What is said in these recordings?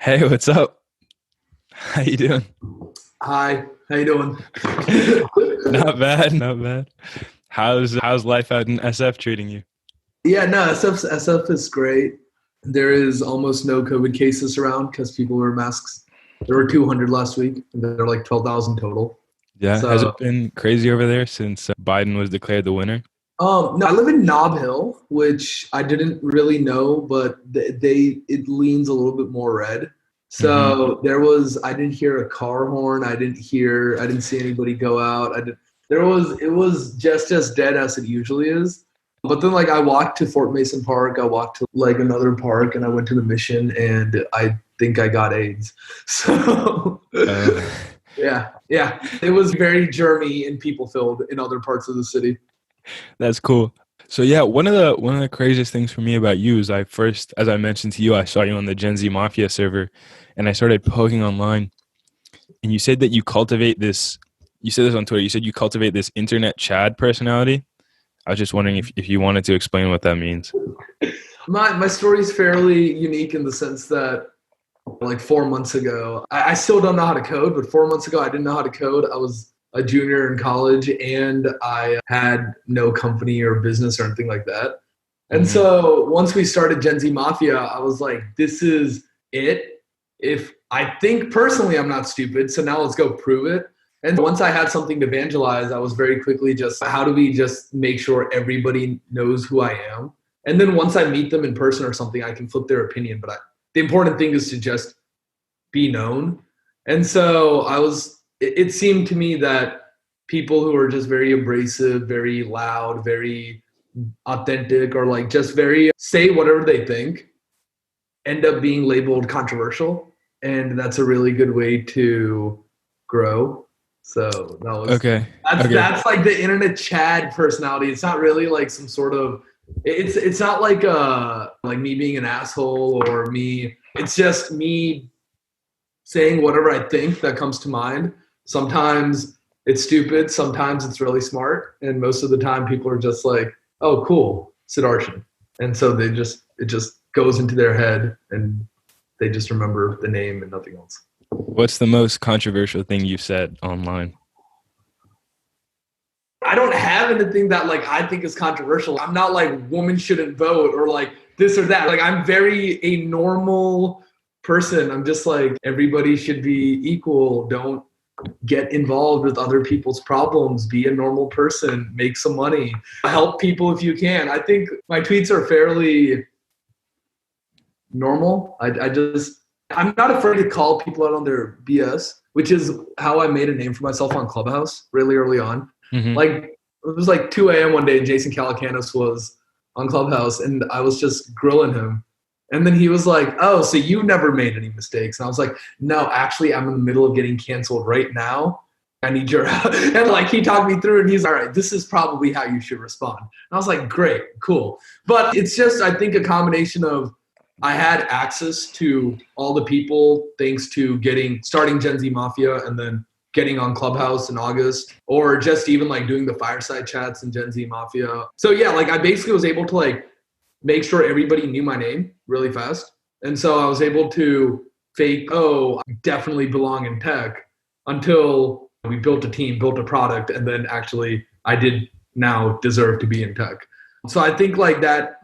Hey, what's up? How you doing? Hi, how you doing? Not bad, not bad. How's life out in SF treating you? Yeah, no, SF is great. There is almost no COVID cases around because people wear masks. There were 200 last week, and there are like 12,000 total. Yeah, has So, it been crazy over there since Biden was declared the winner? no, I live in Nob Hill, which I didn't really know, but it leans a little bit more red. Hmm. So I didn't hear a car horn. I didn't see anybody go out. It was just as dead as it usually is. But then like I walked to Fort Mason Park, I walked to like another park, and I went to the Mission, and I think I got AIDS. So Uh, yeah, it was very germy and people filled in other parts of the city. that's cool. So yeah, one of the craziest things for me about you is I first, as I mentioned to you, I saw you on the Gen Z Mafia server, and I started poking online, and you said that you cultivate this. You said this on Twitter. You said you cultivate this internet Chad personality. I was just wondering if you wanted to explain what that means. My story is fairly unique in the sense that like 4 months ago, I still don't know how to code, but 4 months ago I didn't know how to code. I was a junior in college and I had no company or business or anything like that. And Hmm. so once we started Gen Z Mafia, I was like, this is it. If I think personally I'm not stupid, so now let's go prove it. And once I had something to evangelize, I was very quickly just, how do we just make sure everybody knows who I am? And then once I meet them in person or something, I can flip their opinion. The important thing is to just be known. And so it seemed to me that people who are just very abrasive, very loud, very authentic, or like just very say whatever they think end up being labeled controversial. And that's a really good way to grow. So Okay. Okay. that's like the internet Chad personality. It's not really like some sort of it's not like me being an asshole or me. It's just me saying whatever I think that comes to mind. Sometimes it's stupid, sometimes it's really smart, and most of the time people are just like, "Oh, cool, Sudarshan," and so it just goes into their head, and they just remember the name and nothing else. What's the most controversial thing you've said online? I don't have anything that like I think is controversial. I'm not like women shouldn't vote or like this or that. Like I'm very a normal person. I'm just like everybody should be equal. Don't get involved with other people's problems, be a normal person, make some money, help people if you can. I think my tweets are fairly normal. I'm not afraid to call people out on their BS, which is how I made a name for myself on Clubhouse really early on. Hmm. Like it was like 2 a.m. one day and Jason Calacanis was on Clubhouse and I was just grilling him. And then he was like, "Oh, so you never made any mistakes?" And I was like, "No, actually, I'm in the middle of getting canceled right now. I need your help." And like he talked me through, and he's all right. This is probably how you should respond. And I was like, "Great, cool." But it's just, I think, a combination of I had access to all the people thanks to getting starting Gen Z Mafia and then getting on Clubhouse in August, or just even like doing the fireside chats in Gen Z Mafia. So yeah, like I basically was able to like make sure everybody knew my name really fast. And so I was able to fake, oh, I definitely belong in tech until we built a team, built a product, and then actually I did now deserve to be in tech. So I think like that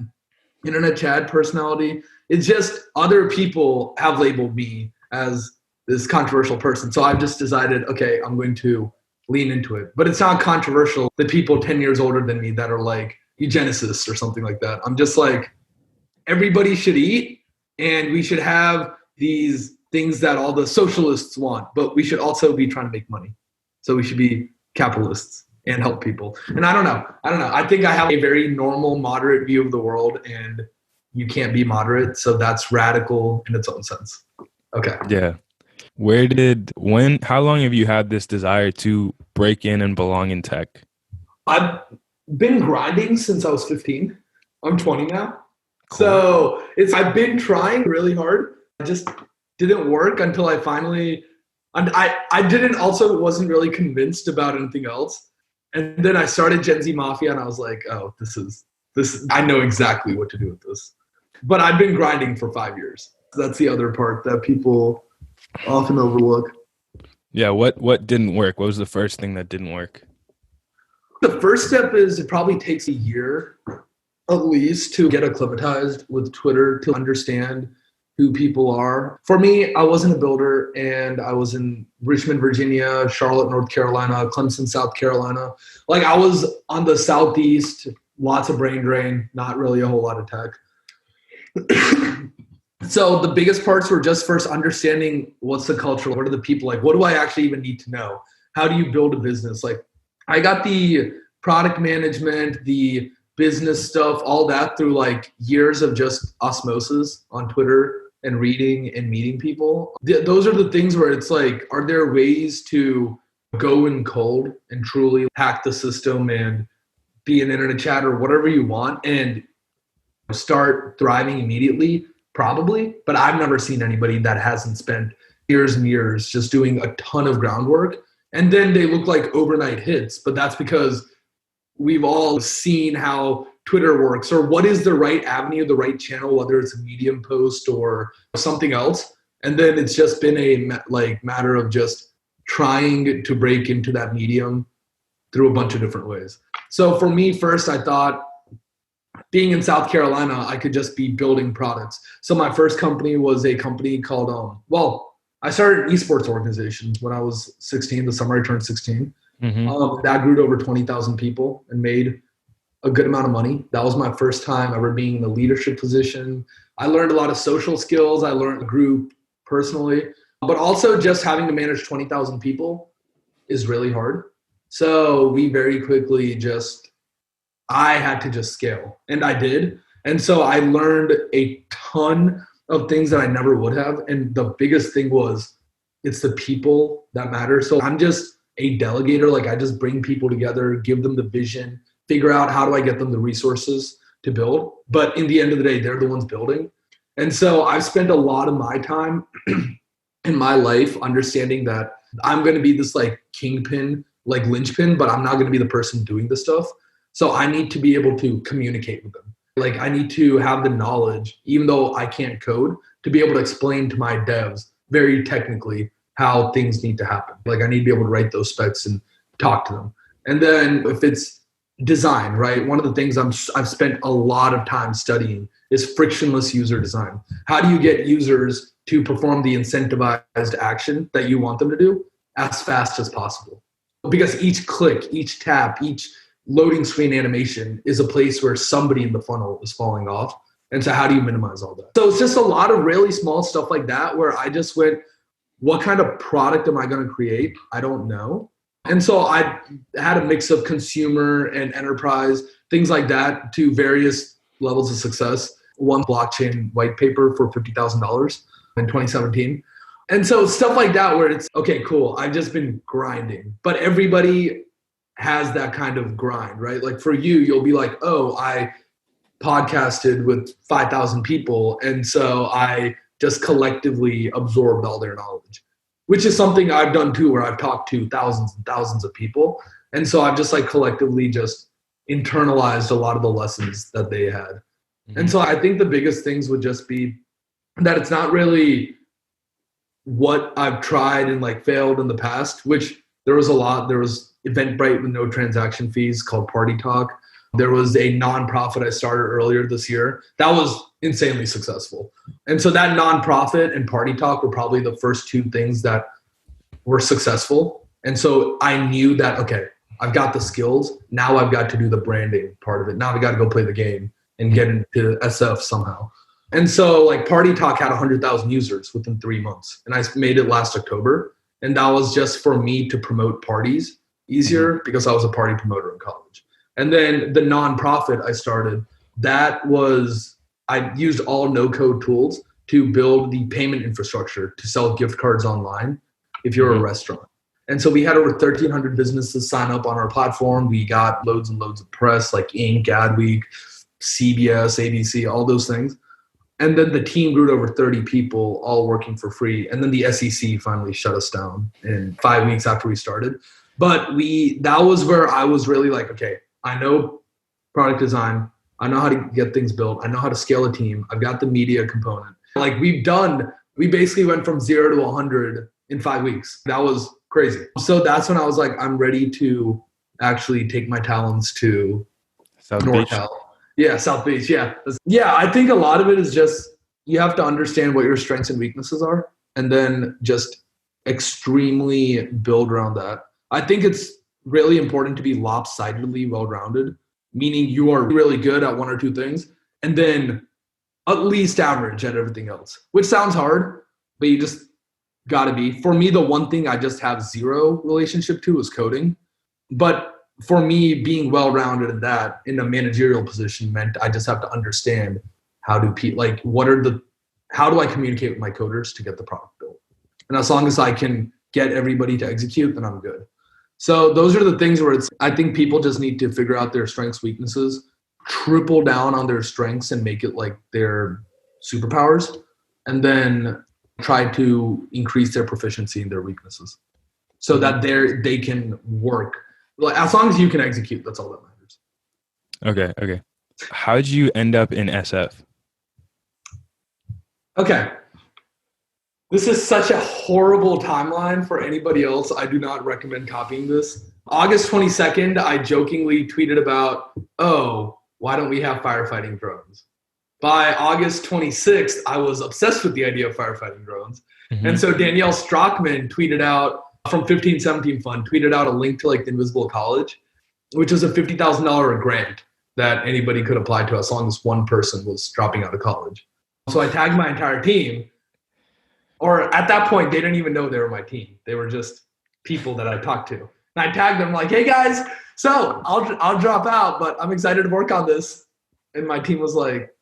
internet Chad personality, it's just other people have labeled me as this controversial person. So I've just decided, okay, I'm going to lean into it. But it's not controversial. The people 10 years older than me that are like eugenicists or something like that. I'm just like, everybody should eat and we should have these things that all the socialists want, but we should also be trying to make money. So we should be capitalists and help people. And I don't know. I think I have a very normal, moderate view of the world, and you can't be moderate. So that's radical in its own sense. Okay. Yeah. How long have you had this desire to break in and belong in tech? I've been grinding since I was 15. I'm 20 now. Cool. So I've been trying really hard. I just didn't work until I finally, and I didn't also wasn't really convinced about anything else. And then I started Gen Z Mafia and I was like, oh, this, I know exactly what to do with this. But I've been grinding for 5 years. That's the other part that people often overlook. Yeah, what didn't work? What was the first thing that didn't work? The first step is it probably takes a year at least to get acclimatized with Twitter, to understand who people are. For me, I wasn't a builder, and I was in Richmond, Virginia, Charlotte, North Carolina, Clemson, South Carolina. Like, I was on the Southeast, lots of brain drain, not really a whole lot of tech. So the biggest parts were just first understanding what's the culture, what are the people like, what do I actually even need to know? How do you build a business? Like, I got the product management, the business stuff, all that through like years of just osmosis on Twitter and reading and meeting people. Those are the things where it's like, are there ways to go in cold and truly hack the system and be an internet chat or whatever you want and start thriving immediately? Probably, but I've never seen anybody that hasn't spent years and years just doing a ton of groundwork. And then they look like overnight hits, but that's because we've all seen how Twitter works, or what is the right avenue, the right channel, whether it's a Medium post or something else. And then it's just been a matter of just trying to break into that medium through a bunch of different ways. So for me, first, I thought, being in South Carolina, I could just be building products. So my first company was a company called, I started an esports organization when I was 16, the summer I turned 16. Mm-hmm. That grew to over 20,000 people and made a good amount of money. That was my first time ever being in a leadership position. I learned a lot of social skills. I learned group personally, but also just having to manage 20,000 people is really hard. So we very quickly I had to just scale, and I did. And so I learned a ton of things that I never would have. And the biggest thing was, it's the people that matter. So I'm just a delegator. Like, I just bring people together, give them the vision, figure out how do I get them the resources to build. But in the end of the day, they're the ones building. And so I've spent a lot of my time in my life understanding that I'm going to be this like kingpin, like linchpin, but I'm not going to be the person doing the stuff. So I need to be able to communicate with them. Like, I need to have the knowledge, even though I can't code, to be able to explain to my devs very technically how things need to happen. Like, I need to be able to write those specs and talk to them. And then if it's design, right? One of the things I've spent a lot of time studying is frictionless user design. How do you get users to perform the incentivized action that you want them to do as fast as possible? Because each click, each tap, each loading screen animation is a place where somebody in the funnel is falling off. And so how do you minimize all that? So it's just a lot of really small stuff like that where I just went, what kind of product am I going to create? I don't know. And so I had a mix of consumer and enterprise, things like that, to various levels of success. One blockchain white paper for $50,000 in 2017. And so stuff like that where it's, okay, cool, I've just been grinding. But everybody has that kind of grind, right? Like for you, you'll be like, oh, I podcasted with 5,000 people. And so I just collectively absorbed all their knowledge, which is something I've done too, where I've talked to thousands and thousands of people. And so I've just like collectively just internalized a lot of the lessons that they had. Mm-hmm. And so I think the biggest things would just be that it's not really what I've tried and like failed in the past, which there was a lot. There was Eventbrite with no transaction fees called Party Talk. There was a nonprofit I started earlier this year. That was insanely successful. And so that nonprofit and Party Talk were probably the first two things that were successful. And so I knew that, okay, I've got the skills. Now I've got to do the branding part of it. Now I've got to go play the game and get into SF somehow. And so like Party Talk had 100,000 users within 3 months. And I made it last October. And that was just for me to promote parties easier because I was a party promoter in college. And then the nonprofit I started, I used all no-code tools to build the payment infrastructure to sell gift cards online if you're a restaurant. And so we had over 1,300 businesses sign up on our platform. We got loads and loads of press like Inc., Adweek, CBS, ABC, all those things. And then the team grew to over 30 people, all working for free. And then the SEC finally shut us down in 5 weeks after we started. But that was where I was really like, okay, I know product design. I know how to get things built. I know how to scale a team. I've got the media component. Like we basically went from 0 to 100 in 5 weeks. That was crazy. So that's when I was like, I'm ready to actually take my talents to South Beach. NorCal. Yeah, South Beach. Yeah. Yeah, I think a lot of it is just you have to understand what your strengths and weaknesses are and then just extremely build around that. I think it's really important to be lopsidedly well-rounded, meaning you are really good at one or two things and then at least average at everything else, which sounds hard, but you just got to be. For me, the one thing I just have zero relationship to is coding. But for me, being well-rounded in that, in a managerial position, meant I just have to understand how do I communicate with my coders to get the product built. And as long as I can get everybody to execute, then I'm good. So those are the things where I think people just need to figure out their strengths, weaknesses, triple down on their strengths and make it like their superpowers, and then try to increase their proficiency in their weaknesses so that they can work. Like, as long as you can execute, that's all that matters. Okay. How did you end up in SF? Okay. This is such a horrible timeline for anybody else. I do not recommend copying this. August 22nd, I jokingly tweeted about, why don't we have firefighting drones? By August 26th, I was obsessed with the idea of firefighting drones. Mm-hmm. And so Danielle Strockman tweeted out from 1517 Fund, tweeted out a link to like the Invisible College, which was a $50,000 grant that anybody could apply to as long as one person was dropping out of college. So I tagged my entire team. Or at that point, they didn't even know they were my team. They were just people that I talked to. And I tagged them like, hey guys, so I'll drop out, but I'm excited to work on this. And my team was like,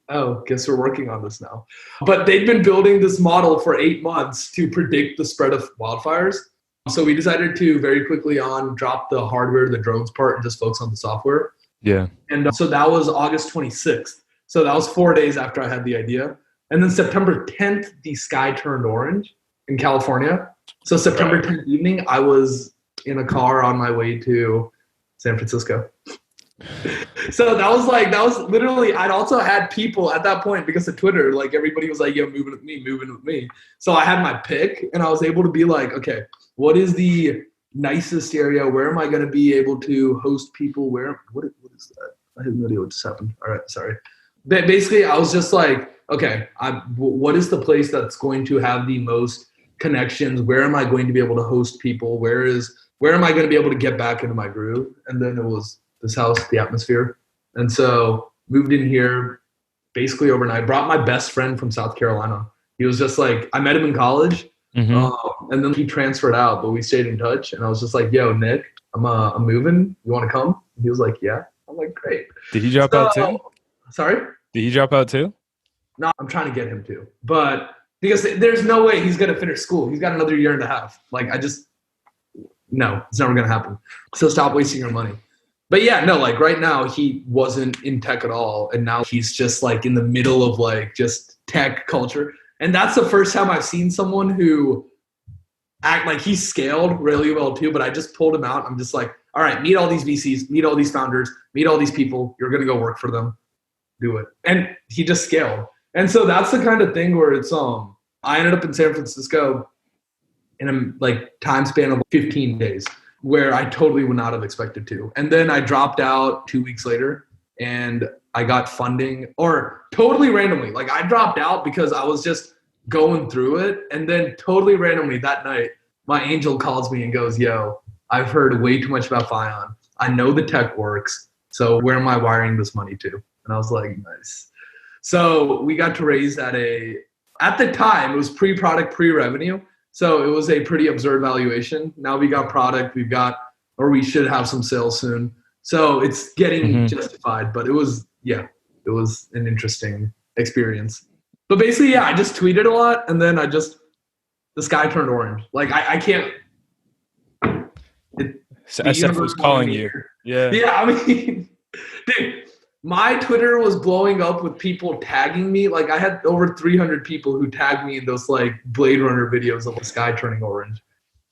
oh, guess we're working on this now. But they'd been building this model for 8 months to predict the spread of wildfires. So we decided to very quickly drop the hardware, the drones part, and just focus on the software. Yeah. And so that was August 26th. So that was 4 days after I had the idea. And then September 10th, the sky turned orange in California. So September 10th evening, I was in a car on my way to San Francisco. So that was literally, I'd also had people at that point because of Twitter, like everybody was like, yo, moving with me. So I had my pick and I was able to be like, okay, what is the nicest area? Where am I going to be able to host people? What is that? I have no idea what just happened. All right, sorry. But basically, I was just like, okay, what is the place that's going to have the most connections? Where am I going to be able to host people? Where am I going to be able to get back into my groove? And then it was this house, the atmosphere. And so moved in here basically overnight. Brought my best friend from South Carolina. He was just like, I met him in college. Mm-hmm. And then he transferred out, but we stayed in touch. And I was just like, yo, Nick, I'm moving. You want to come? And he was like, yeah. I'm like, great. Did he drop out too? Sorry? Did he drop out too? No, I'm trying to get him to. But because there's no way he's going to finish school. He's got another year and a half. Like, no, it's never going to happen. So stop wasting your money. But yeah, no, like right now he wasn't in tech at all. And now he's just like in the middle of like just tech culture. And that's the first time I've seen someone who act like he's scaled really well too. But I just pulled him out. I'm just like, all right, meet all these VCs, meet all these founders, meet all these people. You're going to go work for them. Do it. And he just scaled. And so that's the kind of thing where it's, I ended up in San Francisco in a like time span of 15 days where I totally would not have expected to. And then I dropped out 2 weeks later and I got funding, or totally randomly. Like I dropped out because I was just going through it. And then totally randomly that night, my angel calls me and goes, yo, I've heard way too much about FION. I know the tech works. So where am I wiring this money to? And I was like, nice. So we got to raise at the time, it was pre-product, pre-revenue. So it was a pretty absurd valuation. Now we got product, we should have some sales soon. So it's getting justified, but it was an interesting experience. But basically, yeah, I just tweeted a lot and then the sky turned orange. Like I can't. SF was calling you. Yeah. Yeah, I mean, dude. My Twitter was blowing up with people tagging me. Like I had over 300 people who tagged me in those like Blade Runner videos of the sky turning orange.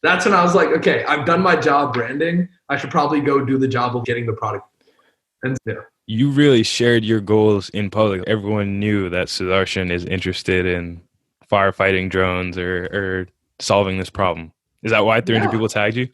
That's when I was like, okay, I've done my job branding. I should probably go do the job of getting the product. And yeah. you really shared your goals in public. Everyone knew that Sudarshan is interested in firefighting drones or solving this problem. Is that why 300 Yeah. people tagged you?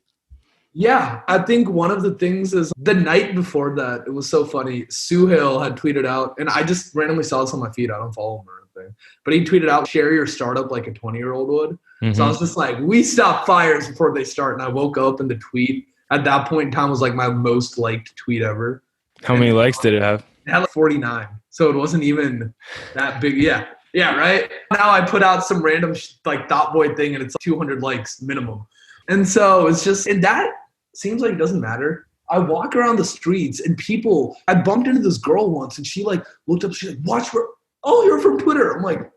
Yeah, I think one of the things is the night before that, it was so funny. Suhail had tweeted out, and I just randomly saw this on my feed. I don't follow him or anything. But he tweeted out, share your startup like a 20-year-old would. So I Hmm. was just like, we stop fires before they start. And I woke up and the tweet at that point in time was like my most liked tweet ever. How And many likes did it have? it had like 49. So it wasn't even that big. Yeah. Yeah, right? Now I put out some random like Thought Boy thing and it's 200 likes minimum. And so it's just, and that seems like it doesn't matter. I walk around the streets and people, I bumped into this girl once and she like looked up, she's like, watch where, oh, you're from Twitter. I'm like,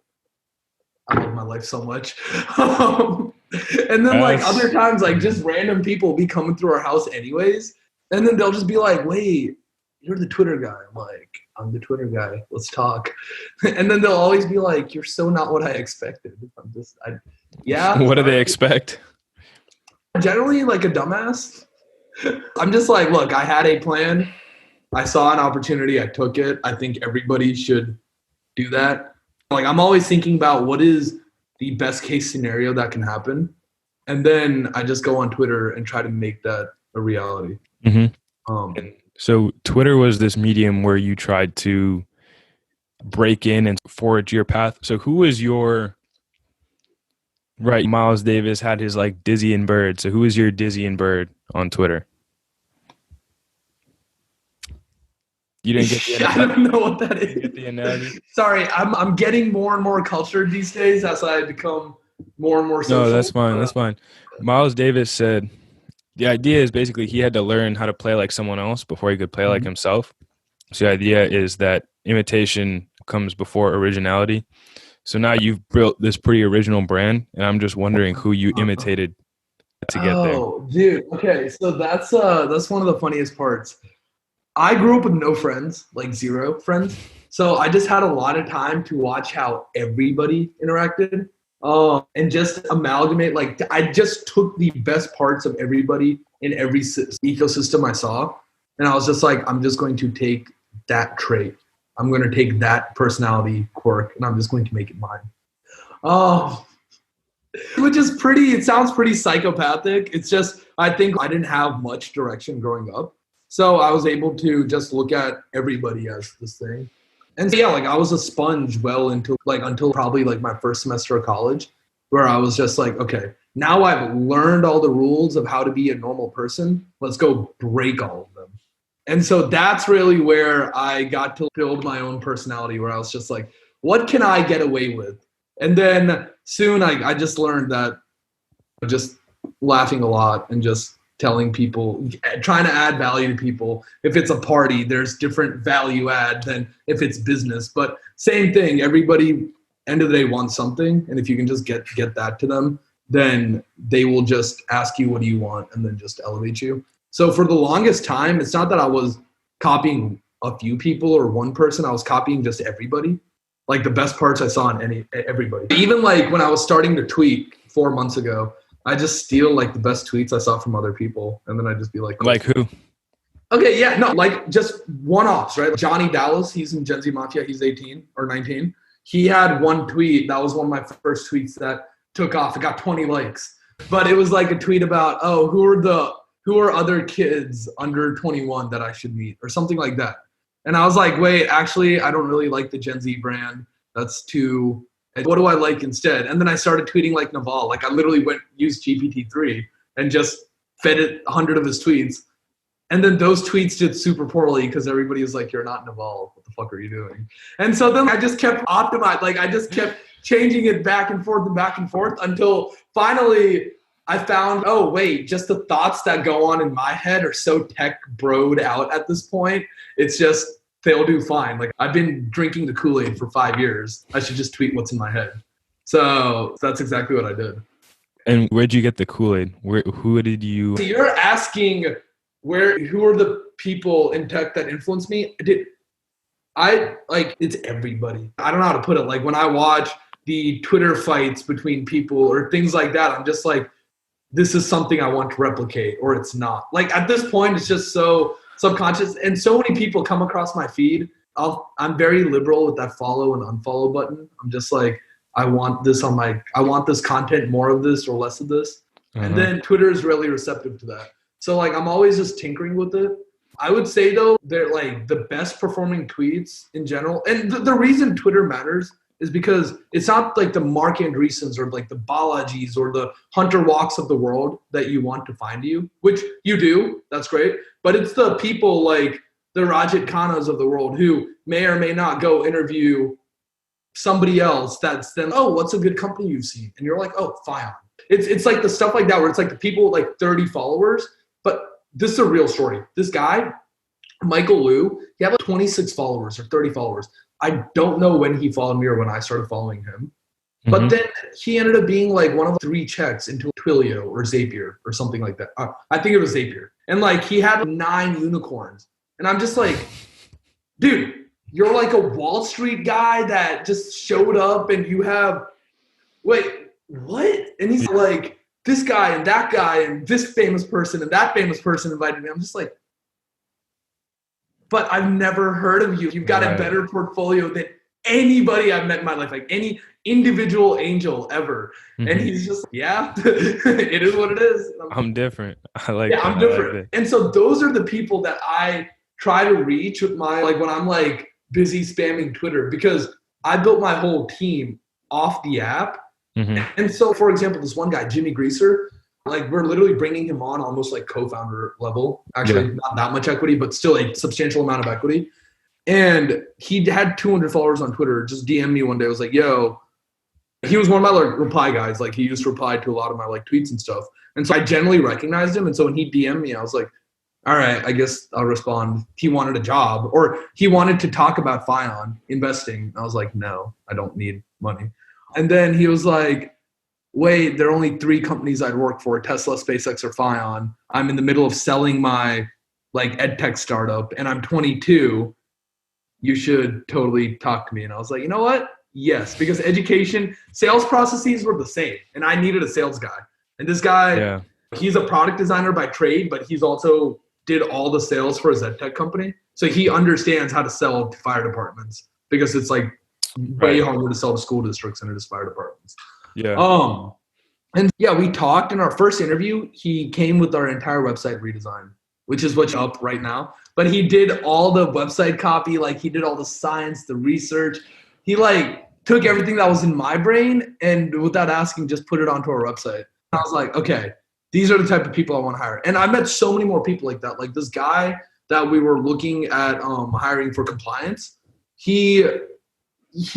I love my life so much. And then like That's other times, like just random people will be coming through our house anyways. And then they'll just be like, wait, you're the Twitter guy. I'm like, I'm the Twitter guy. Let's talk. And then they'll always be like, you're so not what I expected. Yeah. what do Sorry. they expect? Generally like a dumbass. I'm just like, look, I had a plan. I saw an opportunity. I took it. I think everybody should do that. Like I'm always thinking about what is the best case scenario that can happen. And then I just go on Twitter and try to make that a reality. Hmm. Um, So Twitter was this medium where you tried to break in and forge your path. So who was your right? Miles Davis had his like Dizzy and Bird. So who is your Dizzy and Bird on Twitter? You didn't get the I analogy? don't know what that You didn't get is. the analogy? Sorry, I'm getting more and more cultured these days as I become more and more social. No, that's fine. That's fine. Miles Davis said the idea is basically he had to learn how to play like someone else before he could play like himself. So the idea is that imitation comes before originality. So now you've built this pretty original brand, and I'm just wondering who you imitated to get there. Oh, dude. Okay, so that's one of the funniest parts. I grew up with no friends, like zero friends. So I just had a lot of time to watch how everybody interacted. And just amalgamate, like I just took the best parts of everybody in every ecosystem I saw. And I was just like, I'm just going to take that trait. I'm going to take that personality quirk and I'm just going to make it mine. Oh, which is pretty, it sounds pretty psychopathic. It's just, I think I didn't have much direction growing up. So I was able to just look at everybody as this thing. And so, yeah, like I was a sponge well into like until probably like my first semester of college, where I was just like, okay, now I've learned all the rules of how to be a normal person. Let's go break all of them. And so that's really where I got to build my own personality, where I was just like, what can I get away with? And then soon I just learned that just laughing a lot and just telling people, trying to add value to people. If it's a party, there's different value add than if it's business. But same thing, everybody, end of the day, wants something. And if you can just get that to them, then they will just ask you, what do you want? And then just elevate you. So for the longest time, it's not that I was copying a few people or one person. I was copying just everybody. Like the best parts I saw in everybody. Even like when I was starting to tweet 4 months ago, I just steal like the best tweets I saw from other people. And then I just be like, cool. Like who? Okay, yeah, no, like just one-offs, right? Johnny Dallas, he's in Genzmafia, he's 18 or 19. He had one tweet. That was one of my first tweets that took off. It got 20 likes. But it was like a tweet about, oh, who are other kids under 21 that I should meet or something like that. And I was like, wait, actually, I don't really like the Gen Z brand. That's too, what do I like instead? And then I started tweeting like Naval. Like I literally used GPT-3 and just fed it 100 of his tweets. And then those tweets did super poorly because everybody was like, you're not Naval. What the fuck are you doing? And so then I just kept like I just kept changing it back and forth until finally I found, oh, wait, just the thoughts that go on in my head are so tech broed out at this point. It's just, they'll do fine. Like I've been drinking the Kool-Aid for 5 years. I should just tweet what's in my head. So that's exactly what I did. And where'd you get the Kool-Aid? Who did you? So you're asking who are the people in tech that influenced me? It's everybody. I don't know how to put it. Like when I watch the Twitter fights between people or things like that, I'm just like, this is something I want to replicate or it's not. Like at this point, it's just so subconscious. And so many people come across my feed. I'm very liberal with that follow and unfollow button. I'm just like, I want this content, more of this or less of this. And then Twitter is really receptive to that. So like, I'm always just tinkering with it. I would say though, they're like the best performing tweets in general. And the reason Twitter matters is because it's not like the Mark Andreessens or like the Balajis or the Hunter Walks of the world that you want to find you, which you do. That's great. But it's the people like the Rajat Khannas of the world who may or may not go interview somebody else that's then, oh, what's a good company you've seen? And you're like, oh, FION. It's like the stuff like that where it's like the people with like 30 followers. But this is a real story. This guy, Michael Liu, he had like 26 followers or 30 followers. I don't know when he followed me or when I started following him. But then he ended up being like one of 3 checks into Twilio or Zapier or something like that. I think it was Zapier. And like he had 9 unicorns. And I'm just like, dude, you're like a Wall Street guy that just showed up and you have, wait, what? And he's like, this guy and that guy and this famous person and that famous person invited me. I'm just like, but I've never heard of you. You've got a better portfolio than anybody I've met in my life, like any individual angel ever. And he's just, yeah, it is what it is. I'm different. I like I'm different. Like and so those are the people that I try to reach with my, like when I'm like busy spamming Twitter, because I built my whole team off the app. And so, for example, this one guy, Jimmy Greaser, like we're literally bringing him on almost like co-founder level. Actually, not that much equity, but still a substantial amount of equity. And he had 200 followers on Twitter. Just DM'd me one day. I was like, yo, he was one of my like reply guys. Like he used to reply to a lot of my like tweets and stuff. And so I generally recognized him. And so when he DM'd me, I was like, all right, I guess I'll respond. He wanted a job or he wanted to talk about FION investing. I was like, no, I don't need money. And then he was like, wait, there are only 3 companies I'd work for, Tesla, SpaceX, or FION. I'm in the middle of selling my like ed tech startup and I'm 22. You should totally talk to me. And I was like, you know what? Yes, because education, sales processes were the same. And I needed a sales guy. And this guy, he's a product designer by trade, but he's also did all the sales for his ed tech company. So he understands how to sell to fire departments because it's like way harder to sell to school districts than it is fire departments. And yeah, we talked in our first interview. He came with our entire website redesign, which is what's up right now. But he did all the website copy, like he did all the science, the research. He like took everything that was in my brain and without asking, just put it onto our website. And I was like, okay, these are the type of people I want to hire. And I met so many more people like that. Like this guy that we were looking at hiring for compliance, he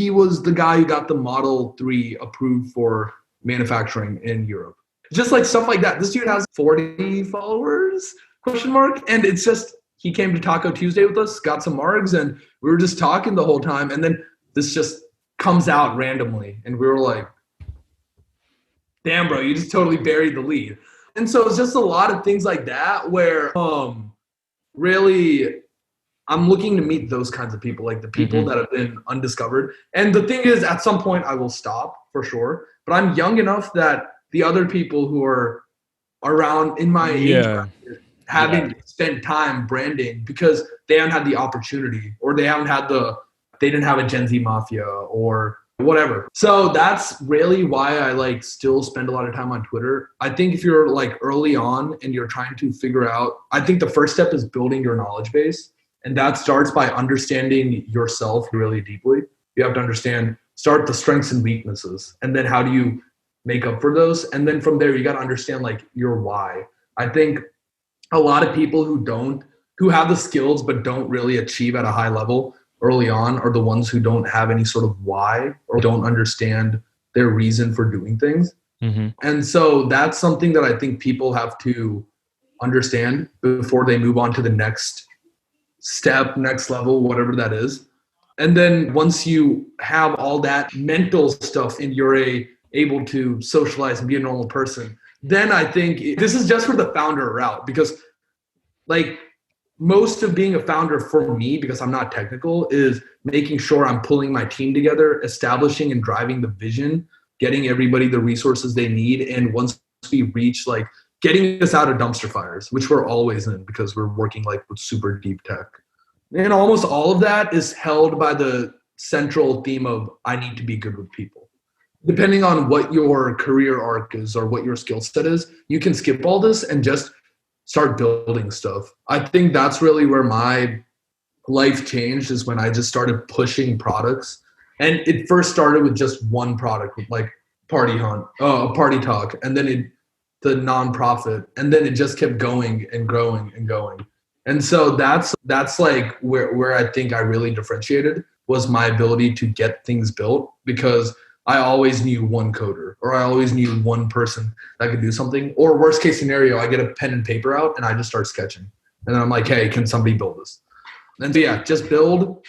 was the guy who got the Model 3 approved for manufacturing in Europe. Just like stuff like that. This dude has 40 followers, ? And it's just, he came to Taco Tuesday with us, got some margs, and we were just talking the whole time. And then this just comes out randomly. And we were like, damn, bro, you just totally buried the lead. And so it's just a lot of things like that where really I'm looking to meet those kinds of people, like the people that have been undiscovered. And the thing is, at some point I will stop for sure. But I'm young enough that the other people who are around in my age haven't spent time branding because they haven't had the opportunity or they didn't have a Gen Z mafia or whatever. So that's really why I like still spend a lot of time on Twitter. I think if you're like early on and you're trying to figure out, I think the first step is building your knowledge base. And that starts by understanding yourself really deeply. You have to start the strengths and weaknesses. And then how do you make up for those? And then from there, you got to understand like your why. I think a lot of people who have the skills but don't really achieve at a high level early on are the ones who don't have any sort of why or don't understand their reason for doing things. And so that's something that I think people have to understand before they move on to the next step, next level, whatever that is. And then once you have all that mental stuff and you're able to socialize and be a normal person, then I think this is just for the founder route, because like most of being a founder for me, because I'm not technical, is making sure I'm pulling my team together, establishing and driving the vision, getting everybody the resources they need. And once we reach like getting us out of dumpster fires, which we're always in because we're working like with super deep tech. And almost all of that is held by the central theme of I need to be good with people. Depending on what your career arc is or what your skill set is, you can skip all this and just start building stuff. I think that's really where my life changed, is when I just started pushing products. And it first started with just one product, with like Party Hunt, Party Talk, and then the nonprofit, and then it just kept going and growing and going. And so that's like where I think I really differentiated, was my ability to get things built, because I always knew one coder, or I always knew one person that could do something. Or worst case scenario, I get a pen and paper out and I just start sketching. And then I'm like, hey, can somebody build this? And so yeah, just build.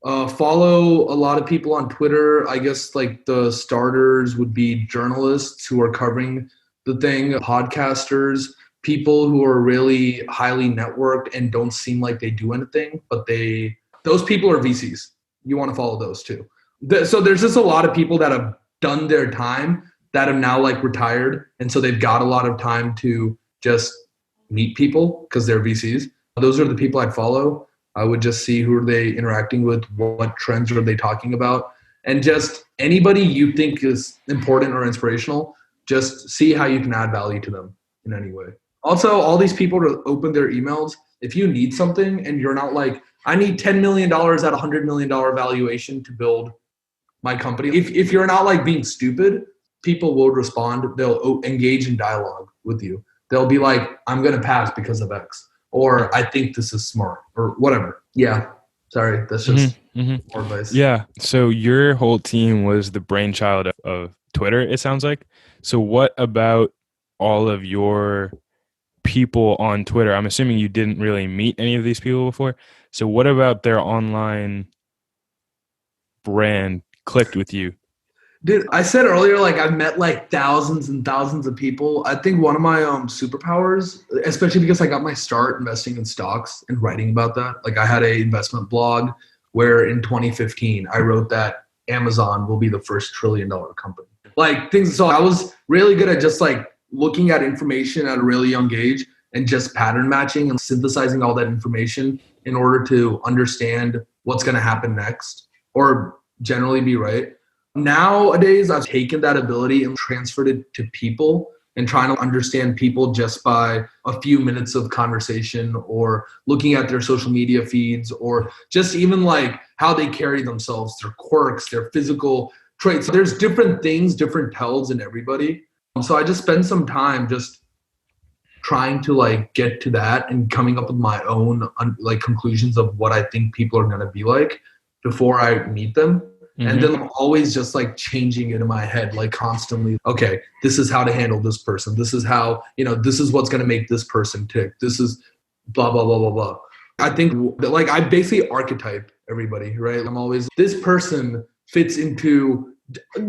Follow a lot of people on Twitter. I guess like the starters would be journalists who are covering the thing, podcasters, people who are really highly networked and don't seem like they do anything, but those people are VCs. You want to follow those too. So there's just a lot of people that have done their time that have now like retired. And so they've got a lot of time to just meet people because they're VCs. Those are the people I'd follow. I would just see who are they interacting with, what trends are they talking about, and just anybody you think is important or inspirational, just see how you can add value to them in any way. Also, all these people to open their emails. If you need something and you're not like, I need $10 million at $100 million valuation to build my company. If you're not like being stupid, people will respond. They'll engage in dialogue with you. They'll be like, I'm going to pass because of X, or I think this is smart, or whatever. Yeah. Sorry. That's just more advice. Yeah. So your whole team was the brainchild of Twitter, it sounds like. So what about all of your people on Twitter? I'm assuming you didn't really meet any of these people before. So what about their online brand clicked with you? Dude, I said earlier, like I've met like thousands and thousands of people. I think one of my superpowers, especially because I got my start investing in stocks and writing about that. Like I had an investment blog where in 2015, I wrote that Amazon will be the first $1 trillion company. Like things. So I was really good at just like looking at information at a really young age and just pattern matching and synthesizing all that information in order to understand what's going to happen next, or generally be right. Nowadays, I've taken that ability and transferred it to people, and trying to understand people just by a few minutes of conversation, or looking at their social media feeds, or just even like how they carry themselves, their quirks, their physical traits. There's different things, different tells in everybody. So I just spend some time just trying to like get to that and coming up with my own like conclusions of what I think people are going to be like before I meet them. And then I'm always just like changing it in my head, like constantly, okay, this is how to handle this person. This is how, this is what's going to make this person tick. This is blah, blah, blah, blah, blah. I think that, like, I basically archetype everybody, right? I'm always, this person fits into,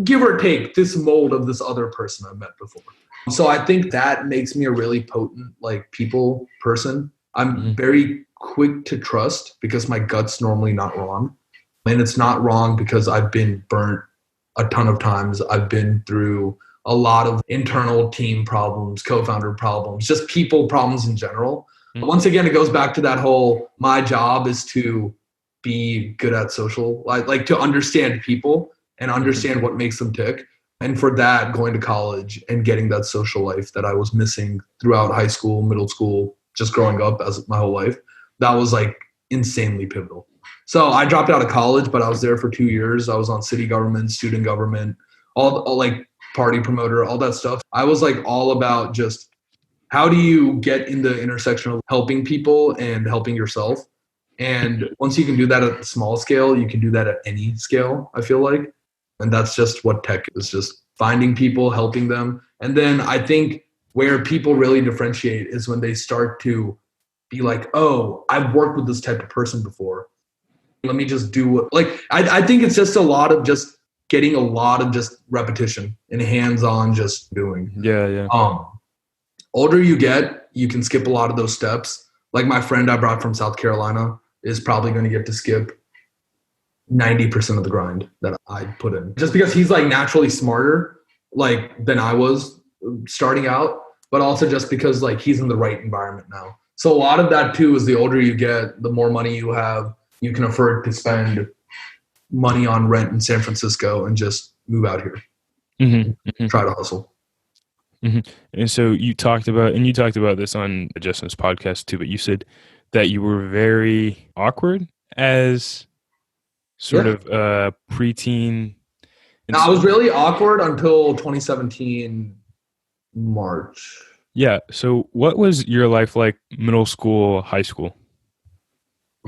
give or take, this mold of this other person I've met before. So I think that makes me a really potent, like, people person. I'm very quick to trust because my gut's normally not wrong. And it's not wrong because I've been burnt a ton of times. I've been through a lot of internal team problems, co-founder problems, just people problems in general. Once again, it goes back to that whole, my job is to be good at social, like to understand people and understand what makes them tick. And for that, going to college and getting that social life that I was missing throughout high school, middle school, just growing up as my whole life, that was like insanely pivotal. So I dropped out of college, but I was there for 2 years. I was on city government, student government, all like party promoter, all that stuff. I was like all about just how do you get in the intersection of helping people and helping yourself. And once you can do that at a small scale, you can do that at any scale, I feel like. And that's just what tech is, just finding people, helping them. And then I think where people really differentiate is when they start to be like, oh, I've worked with this type of person before. Let me just do what, like, I think it's just a lot of just getting a lot of just repetition and hands-on just doing. Yeah. Older you get, you can skip a lot of those steps. Like my friend I brought from South Carolina is probably going to get to skip 90% of the grind that I put in. Just because he's like naturally smarter, like, than I was starting out. but also just because like he's in the right environment now. So a lot of that too is the older you get, the more money you have, you can afford to spend money on rent in San Francisco and just move out here, try to hustle. And so you talked about, this on Justin's podcast too, but you said that you were very awkward as sort Yeah. of preteen. And I was really awkward until 2017 March. yeah. So what was your life like middle school, high school?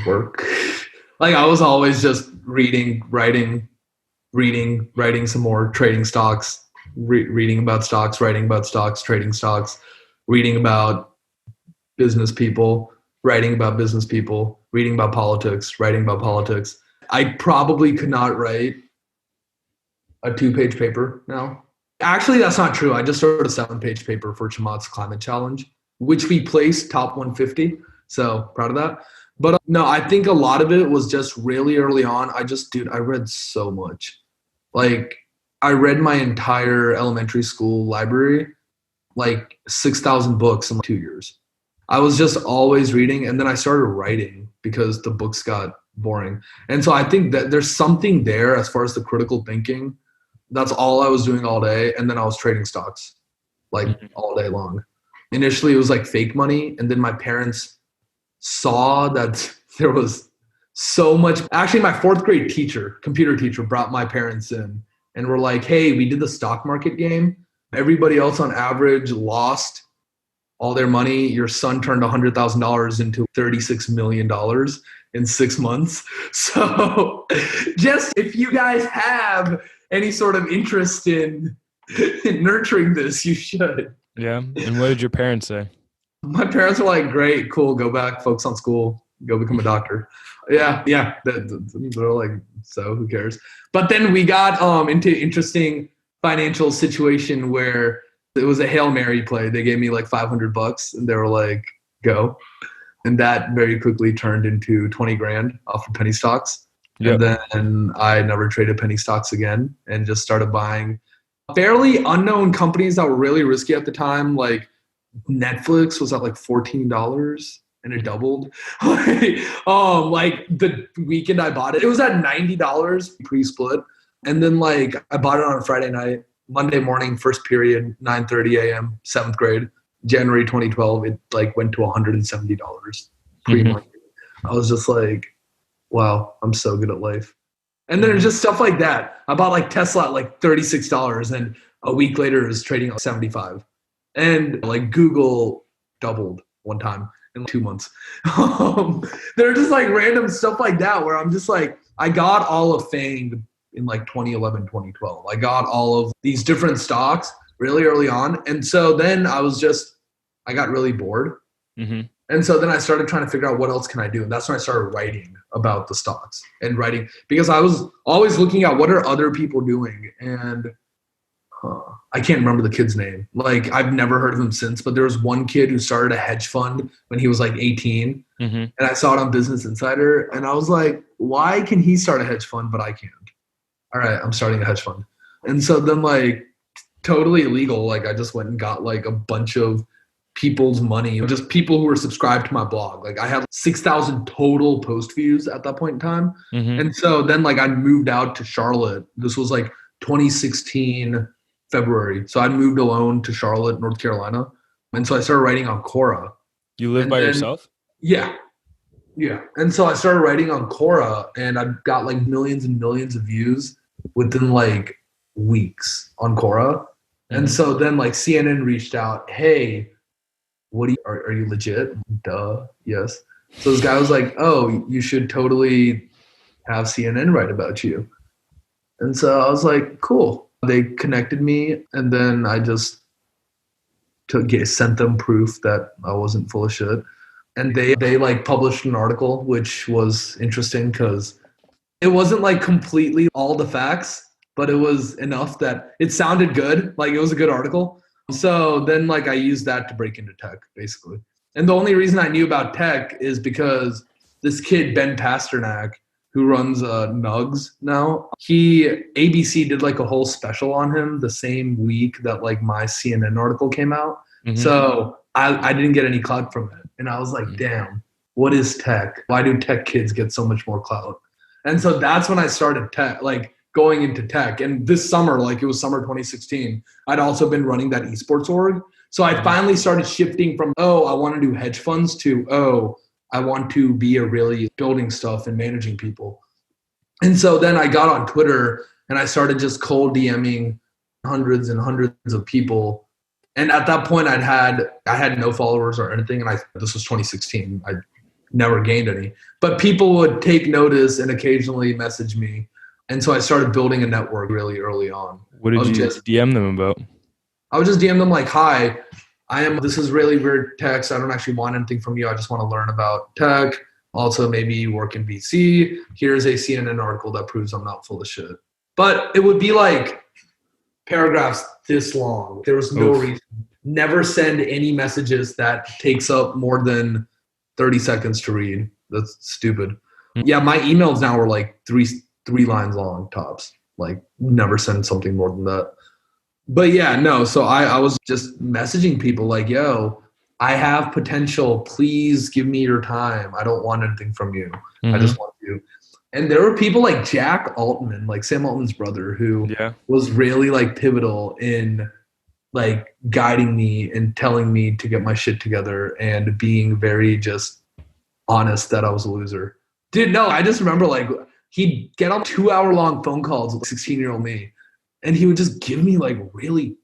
Work. Like I was always just reading, writing some more, trading stocks, reading about stocks, writing about stocks, trading stocks, reading about business people, writing about business people, reading about politics, writing about politics. I probably could not write a 2-page paper now. Actually, that's not true. I just wrote a 7-page paper for Chamath's climate challenge, which we placed top 150. So proud of that. But no, I think a lot of it was just really early on. I read so much. Like I read my entire elementary school library, like 6,000 books in like 2 years. I was just always reading, and then I started writing because the books got boring. And so I think that there's something there as far as the critical thinking. That's all I was doing all day. And then I was trading stocks like all day long. Initially, it was like fake money. And then my parents saw that there was so much. Actually, my 4th grade computer teacher, brought my parents in and were like, hey, we did the stock market game. Everybody else on average lost all their money. Your son turned $100,000 into $36 million in 6 months. So just if you guys have any sort of interest in nurturing this, you should. Yeah. And what did your parents say? My parents were like, great, cool, go back, focus on school, go become a doctor. Yeah. They're like, so who cares? But then we got into interesting financial situation where it was a Hail Mary play. They gave me like $500 and they were like, go. And that very quickly turned into 20 grand off of penny stocks. Yep. And then I never traded penny stocks again and just started buying fairly unknown companies that were really risky at the time. Like Netflix was at like $14 and it doubled. Like the weekend I bought it, it was at $90 pre-split. And then like I bought it on a Friday night, Monday morning, first period, 9:30 a.m., 7th grade, January 2012, it like went to $170 pre-money. I was just like, wow, I'm so good at life. And then it's just stuff like that. I bought like Tesla at like $36 and a week later it was trading at 75. And like Google doubled one time in 2 months. They're just like random stuff like that where I'm just like, I got all of FANG in like 2011, 2012. I got all of these different stocks really early on. And so then I got really bored. And so then I started trying to figure out what else can I do. And that's when I started writing about the stocks and writing, because I was always looking at what are other people doing. And I can't remember the kid's name. Like I've never heard of him since, but there was one kid who started a hedge fund when he was like 18. And I saw it on Business Insider and I was like, why can he start a hedge fund, but I can't? All right, I'm starting a hedge fund. And so then like totally illegal, like I just went and got like a bunch of people's money, just people who were subscribed to my blog. Like I had 6,000 total post views at that point in time. And so then like I moved out to Charlotte. This was like 2016 February. So I moved alone to Charlotte, North Carolina. And so I started writing on Quora. You live by yourself? Yeah. And so I started writing on Quora and I got like millions and millions of views within like weeks on Quora. And so then like CNN reached out, hey, are you legit? Duh, yes. So this guy was like, oh, you should totally have CNN write about you. And so I was like, cool. They connected me and then I just sent them proof that I wasn't full of shit. And they like published an article, which was interesting because it wasn't like completely all the facts, but it was enough that it sounded good. Like it was a good article. So then like I used that to break into tech basically. And the only reason I knew about tech is because this kid, Ben Pasternak, who runs Nugs now, ABC did like a whole special on him the same week that like my CNN article came out. Mm-hmm. So I didn't get any clout from it. And I was like, damn, what is tech? Why do tech kids get so much more clout? And so that's when I started tech, like going into tech. And this summer, like it was summer 2016, I'd also been running that esports org. So I finally started shifting from, oh, I want to do hedge funds to, oh, I want to be a really building stuff and managing people. And so then I got on Twitter and I started just cold DMing hundreds and hundreds of people. And at that point I had no followers or anything. And this was 2016. I never gained any, but people would take notice and occasionally message me. And so I started building a network really early on. What did you DM them about? I would just DM them like, hi, this is really weird text. I don't actually want anything from you. I just want to learn about tech. Also, maybe you work in VC. Here's a CNN article that proves I'm not full of shit. But it would be like paragraphs this long. There was no reason. Never send any messages that takes up more than 30 seconds to read. That's stupid. Yeah, my emails now are like three lines long tops. Like never send something more than that. But yeah, no. So I was just messaging people like, yo, I have potential. Please give me your time. I don't want anything from you. I just want you. And there were people like Jack Altman, like Sam Altman's brother, who was really like pivotal in like guiding me and telling me to get my shit together and being very just honest that I was a loser. Dude, no, I just remember like he'd get on 2-hour-long phone calls with 16-year-old me. And he would just give me like really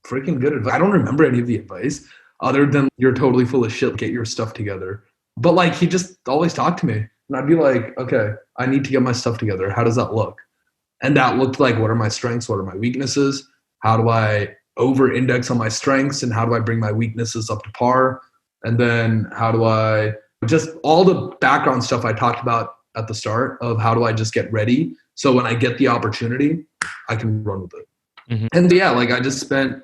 freaking good advice. I don't remember any of the advice other than you're totally full of shit. Get your stuff together. But like he just always talked to me. And I'd be like, okay, I need to get my stuff together. How does that look? And that looked like, what are my strengths? What are my weaknesses? How do I over-index on my strengths? And how do I bring my weaknesses up to par? And then how do I just all the background stuff I talked about at the start of how do I just get ready? So when I get the opportunity, I can run with it. And yeah, like I just spent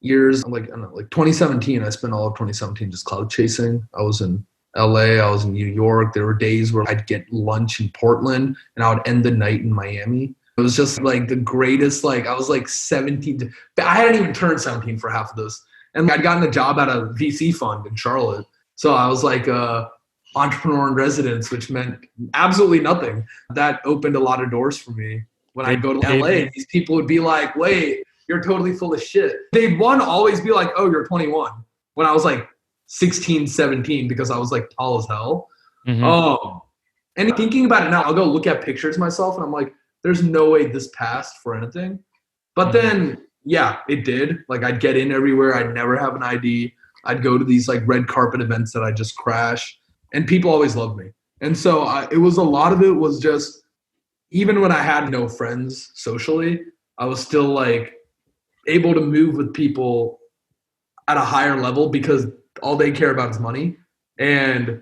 years, like, I don't know, like 2017, I spent all of 2017 just cloud chasing. I was in LA, I was in New York. There were days where I'd get lunch in Portland and I would end the night in Miami. It was just like the greatest, like I was like 17. I hadn't even turned 17 for half of this. And I'd gotten a job at a VC fund in Charlotte. So I was like entrepreneur in residence, which meant absolutely nothing. That opened a lot of doors for me. When I go to LA, these people would be like, wait, you're totally full of shit. They'd always be like, oh, you're 21. When I was like 16, 17, because I was like tall as hell. Oh, and thinking about it now, I'll go look at pictures myself and I'm like, there's no way this passed for anything. But then, yeah, it did. Like I'd get in everywhere. I'd never have an ID. I'd go to these like red carpet events that I just crash. And people always loved me. And so it was a lot of it was just, even when I had no friends socially, I was still like able to move with people at a higher level because all they care about is money. And,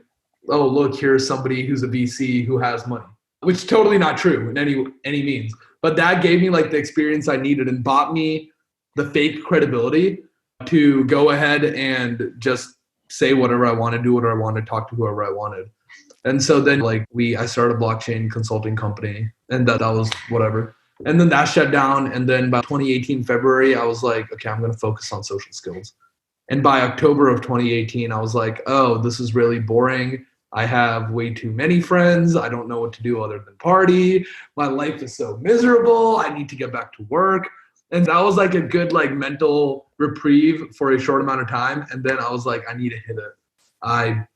oh, look, here's somebody who's a VC who has money, which is totally not true in any means. But that gave me like the experience I needed and bought me the fake credibility to go ahead and just say whatever I wanted, do whatever I wanted, talk to whoever I wanted. And so then like I started a blockchain consulting company and that was whatever. And then that shut down. And then by 2018 February, I was like, okay, I'm going to focus on social skills. And by October of 2018, I was like, oh, this is really boring. I have way too many friends. I don't know what to do other than party. My life is so miserable. I need to get back to work. And that was like a good like mental reprieve for a short amount of time. And then I was like, I need to hit it. I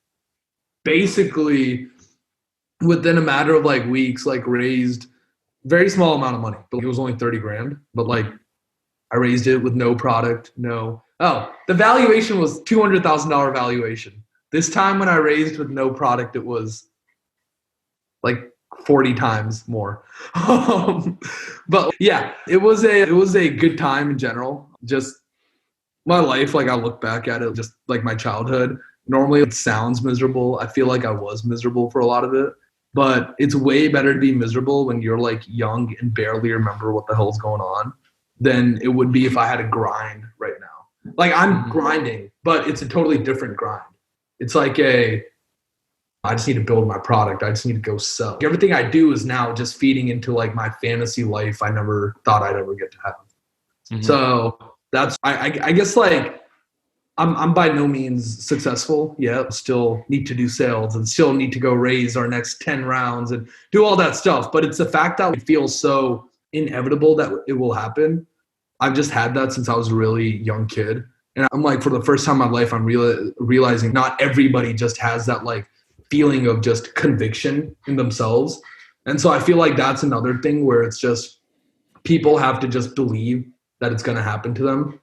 basically, within a matter of like weeks, like raised very small amount of money, but it was only 30 grand. But like I raised it with no product, the valuation was $200,000 valuation. This time when I raised with no product, it was like 40 times more. But yeah, it was a good time in general. Just my life, like I look back at it, just like my childhood. Normally it sounds miserable. I feel like I was miserable for a lot of it, but it's way better to be miserable when you're like young and barely remember what the hell's going on than it would be if I had to grind right now. Like I'm grinding, but it's a totally different grind. It's like I just need to build my product. I just need to go sell. Everything I do is now just feeding into like my fantasy life I never thought I'd ever get to have. So that's, I guess like I'm by no means successful yet. Still need to do sales and still need to go raise our next 10 rounds and do all that stuff. But it's the fact that it feels so inevitable that it will happen. I've just had that since I was a really young kid. And I'm like, for the first time in my life, I'm realizing not everybody just has that like feeling of just conviction in themselves. And so I feel like that's another thing where it's just people have to just believe that it's going to happen to them.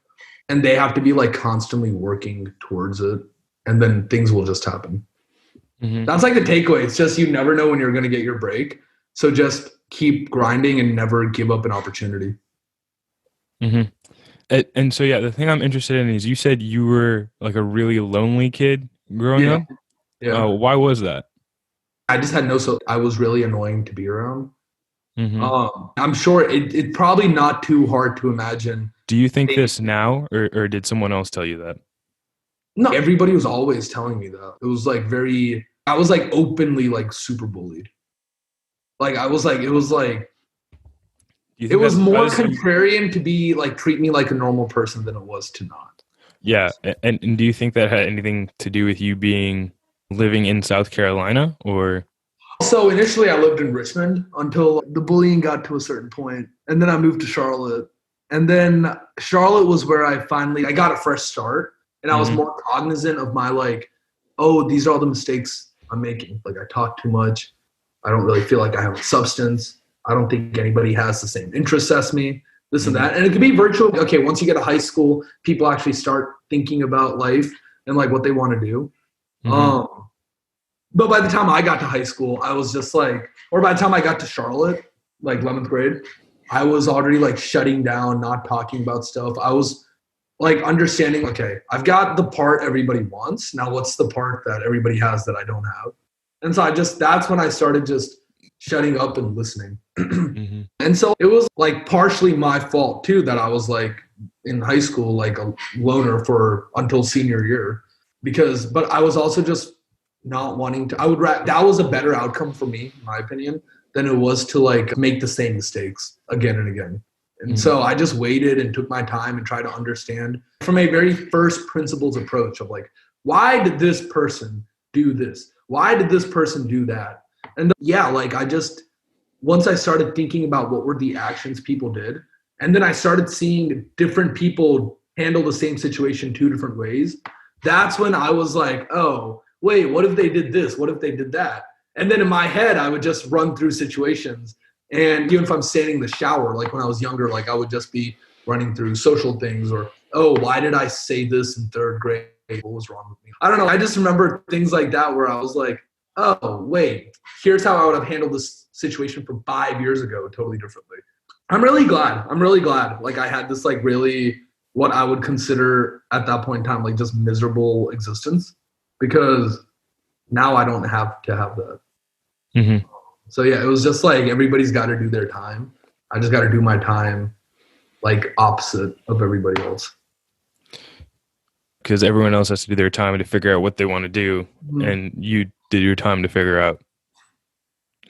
And they have to be like constantly working towards it. And then things will just happen. Mm-hmm. That's like the takeaway. It's just you never know when you're going to get your break. So just keep grinding and never give up an opportunity. Mm-hmm. And so, yeah, the thing I'm interested in is you said you were like a really lonely kid growing up. Yeah. Why was that? I just had I was really annoying to be around. Mm-hmm. I'm sure it's probably not too hard to imagine. Do you think this now, or did someone else tell you that? No, everybody was always telling me that. It was like I was like openly like super bullied. Like it was more contrarian to be like treat me like a normal person than it was to not. Yeah. And do you think that had anything to do with you living in South Carolina, or? So initially I lived in Richmond until the bullying got to a certain point, and then I moved to Charlotte. And then Charlotte was where I got a fresh start, and I was more cognizant of my like, oh, these are all the mistakes I'm making. Like I talk too much. I don't really feel like I have a substance. I don't think anybody has the same interests as me, this and that. And it could be virtual. Okay, once you get to high school, people actually start thinking about life and like what they want to do. But by the time I got to high school, I was just like, or by the time I got to Charlotte, like 11th grade, I was already like shutting down, not talking about stuff. I was like understanding, okay, I've got the part everybody wants. Now what's the part that everybody has that I don't have? And so that's when I started just shutting up and listening. And so it was like partially my fault too, that I was like in high school, like a loner until senior year, but I was also just not wanting to, that was a better outcome for me, in my opinion, than it was to like make the same mistakes again and again. And so I just waited and took my time and tried to understand from a very first principles approach of like, why did this person do this? Why did this person do that? And like once I started thinking about what were the actions people did, and then I started seeing different people handle the same situation 2 different ways, that's when I was like, oh, wait, what if they did this? What if they did that? And then in my head, I would just run through situations. And even if I'm standing in the shower, like when I was younger, like I would just be running through social things or, oh, why did I say this in 3rd grade? What was wrong with me? I don't know. I just remember things like that where I was like, oh, wait, here's how I would have handled this situation from 5 years ago totally differently. I'm really glad. Like I had this like really what I would consider at that point in time, like just miserable existence, because now I don't have to have that. So yeah, it was just like everybody's got to do their time. I just got to do my time like opposite of everybody else. Because everyone else has to do their time to figure out what they want to do. And you did your time to figure out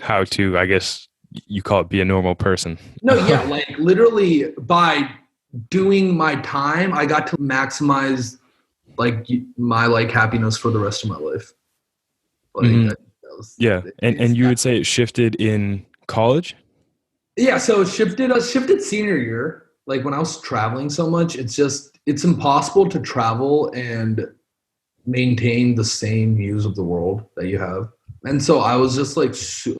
how to, I guess you call it, be a normal person. No, yeah, like literally by doing my time, I got to maximize like my like happiness for the rest of my life. Like, and you would say it shifted in college? Yeah, so it shifted senior year. Like when I was traveling so much, it's impossible to travel and maintain the same views of the world that you have. And so I was just like,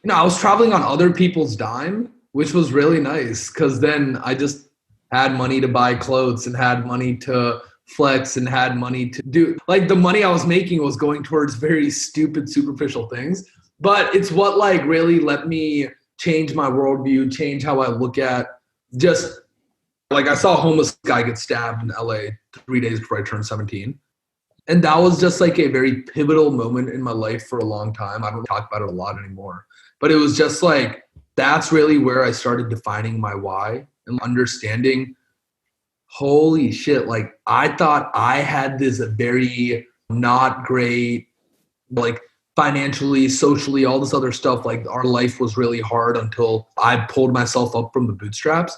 I was traveling on other people's dime, which was really nice because then I just had money to buy clothes and had money to flex and had money to do, like the money I was making was going towards very stupid, superficial things. But it's what like really let me change my worldview, change how I look at just like I saw a homeless guy get stabbed in LA 3 days before I turned 17. And that was just like a very pivotal moment in my life for a long time. I don't talk about it a lot anymore, but it was just like, that's really where I started defining my why and understanding, holy shit, like I thought I had this very not great, like financially, socially, all this other stuff. Like our life was really hard until I pulled myself up from the bootstraps.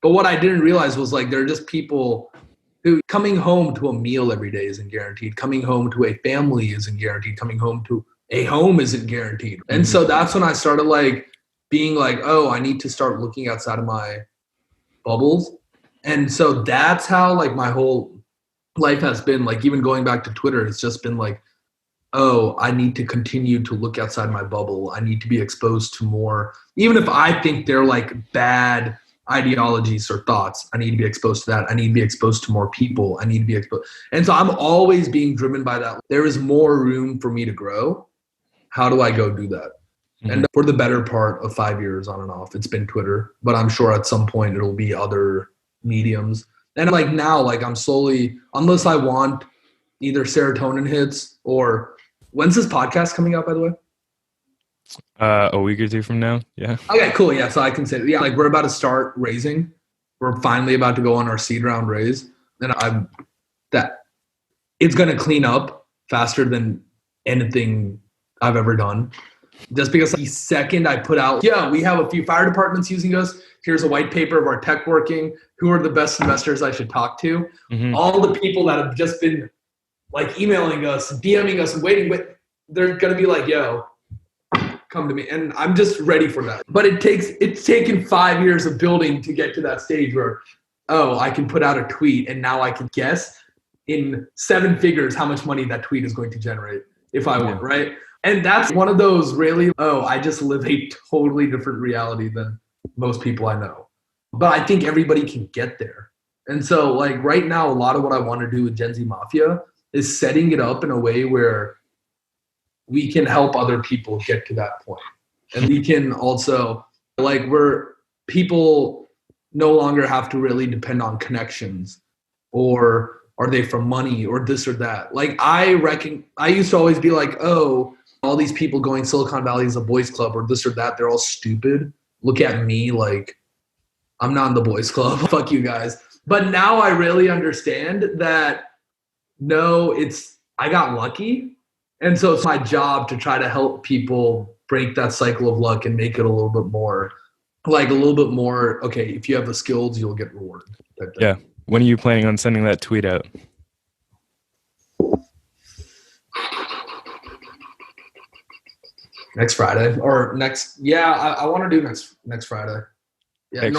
But what I didn't realize was like, there are just people Dude, coming home to a meal every day isn't guaranteed. Coming home to a family isn't guaranteed. Coming home to a home isn't guaranteed. And so that's when I started like being like, oh, I need to start looking outside of my bubbles. And so that's how like my whole life has been. Like even going back to Twitter, it's just been like, oh, I need to continue to look outside my bubble. I need to be exposed to more, even if I think they're like bad ideologies or thoughts. I need to be exposed to that. I need to be exposed to more people. I need to be exposed. And so I'm always being driven by that. There is more room for me to grow. How do I go do that? And for the better part of 5 years on and off, it's been Twitter, but I'm sure at some point it'll be other mediums. And like now, like I'm slowly, unless I want either serotonin hits or when's this podcast coming out, by the way? A week or two from now. Yeah. Okay, cool. Yeah. So I can say, yeah, like we're about to start raising. We're finally about to go on our seed round raise. And that it's going to clean up faster than anything I've ever done. Just because the second I put out, yeah, we have a few fire departments using us. Here's a white paper of our tech working. Who are the best investors I should talk to? All the people that have just been like emailing us, DMing us and waiting, but they're going to be like, yo, come to me. And I'm just ready for that. But it's taken 5 years of building to get to that stage where, oh, I can put out a tweet and now I can guess in 7 figures how much money that tweet is going to generate if I want, right? And that's one of those really, oh, I just live a totally different reality than most people I know. But I think everybody can get there. And so like right now, a lot of what I want to do with Gen Z Mafia is setting it up in a way where we can help other people get to that point. And we can also, like, where people no longer have to really depend on connections or are they from money or this or that. Like, I used to always be like, oh, all these people going Silicon Valley is a boys club or this or that, they're all stupid. Look at me, like, I'm not in the boys club. Fuck you guys. But now I really understand that, no, I got lucky. And so it's my job to try to help people break that cycle of luck and make it a little bit more, okay, if you have the skills, you'll get rewarded. Yeah. When are you planning on sending that tweet out? Next Friday or I want to do next Friday. Yeah,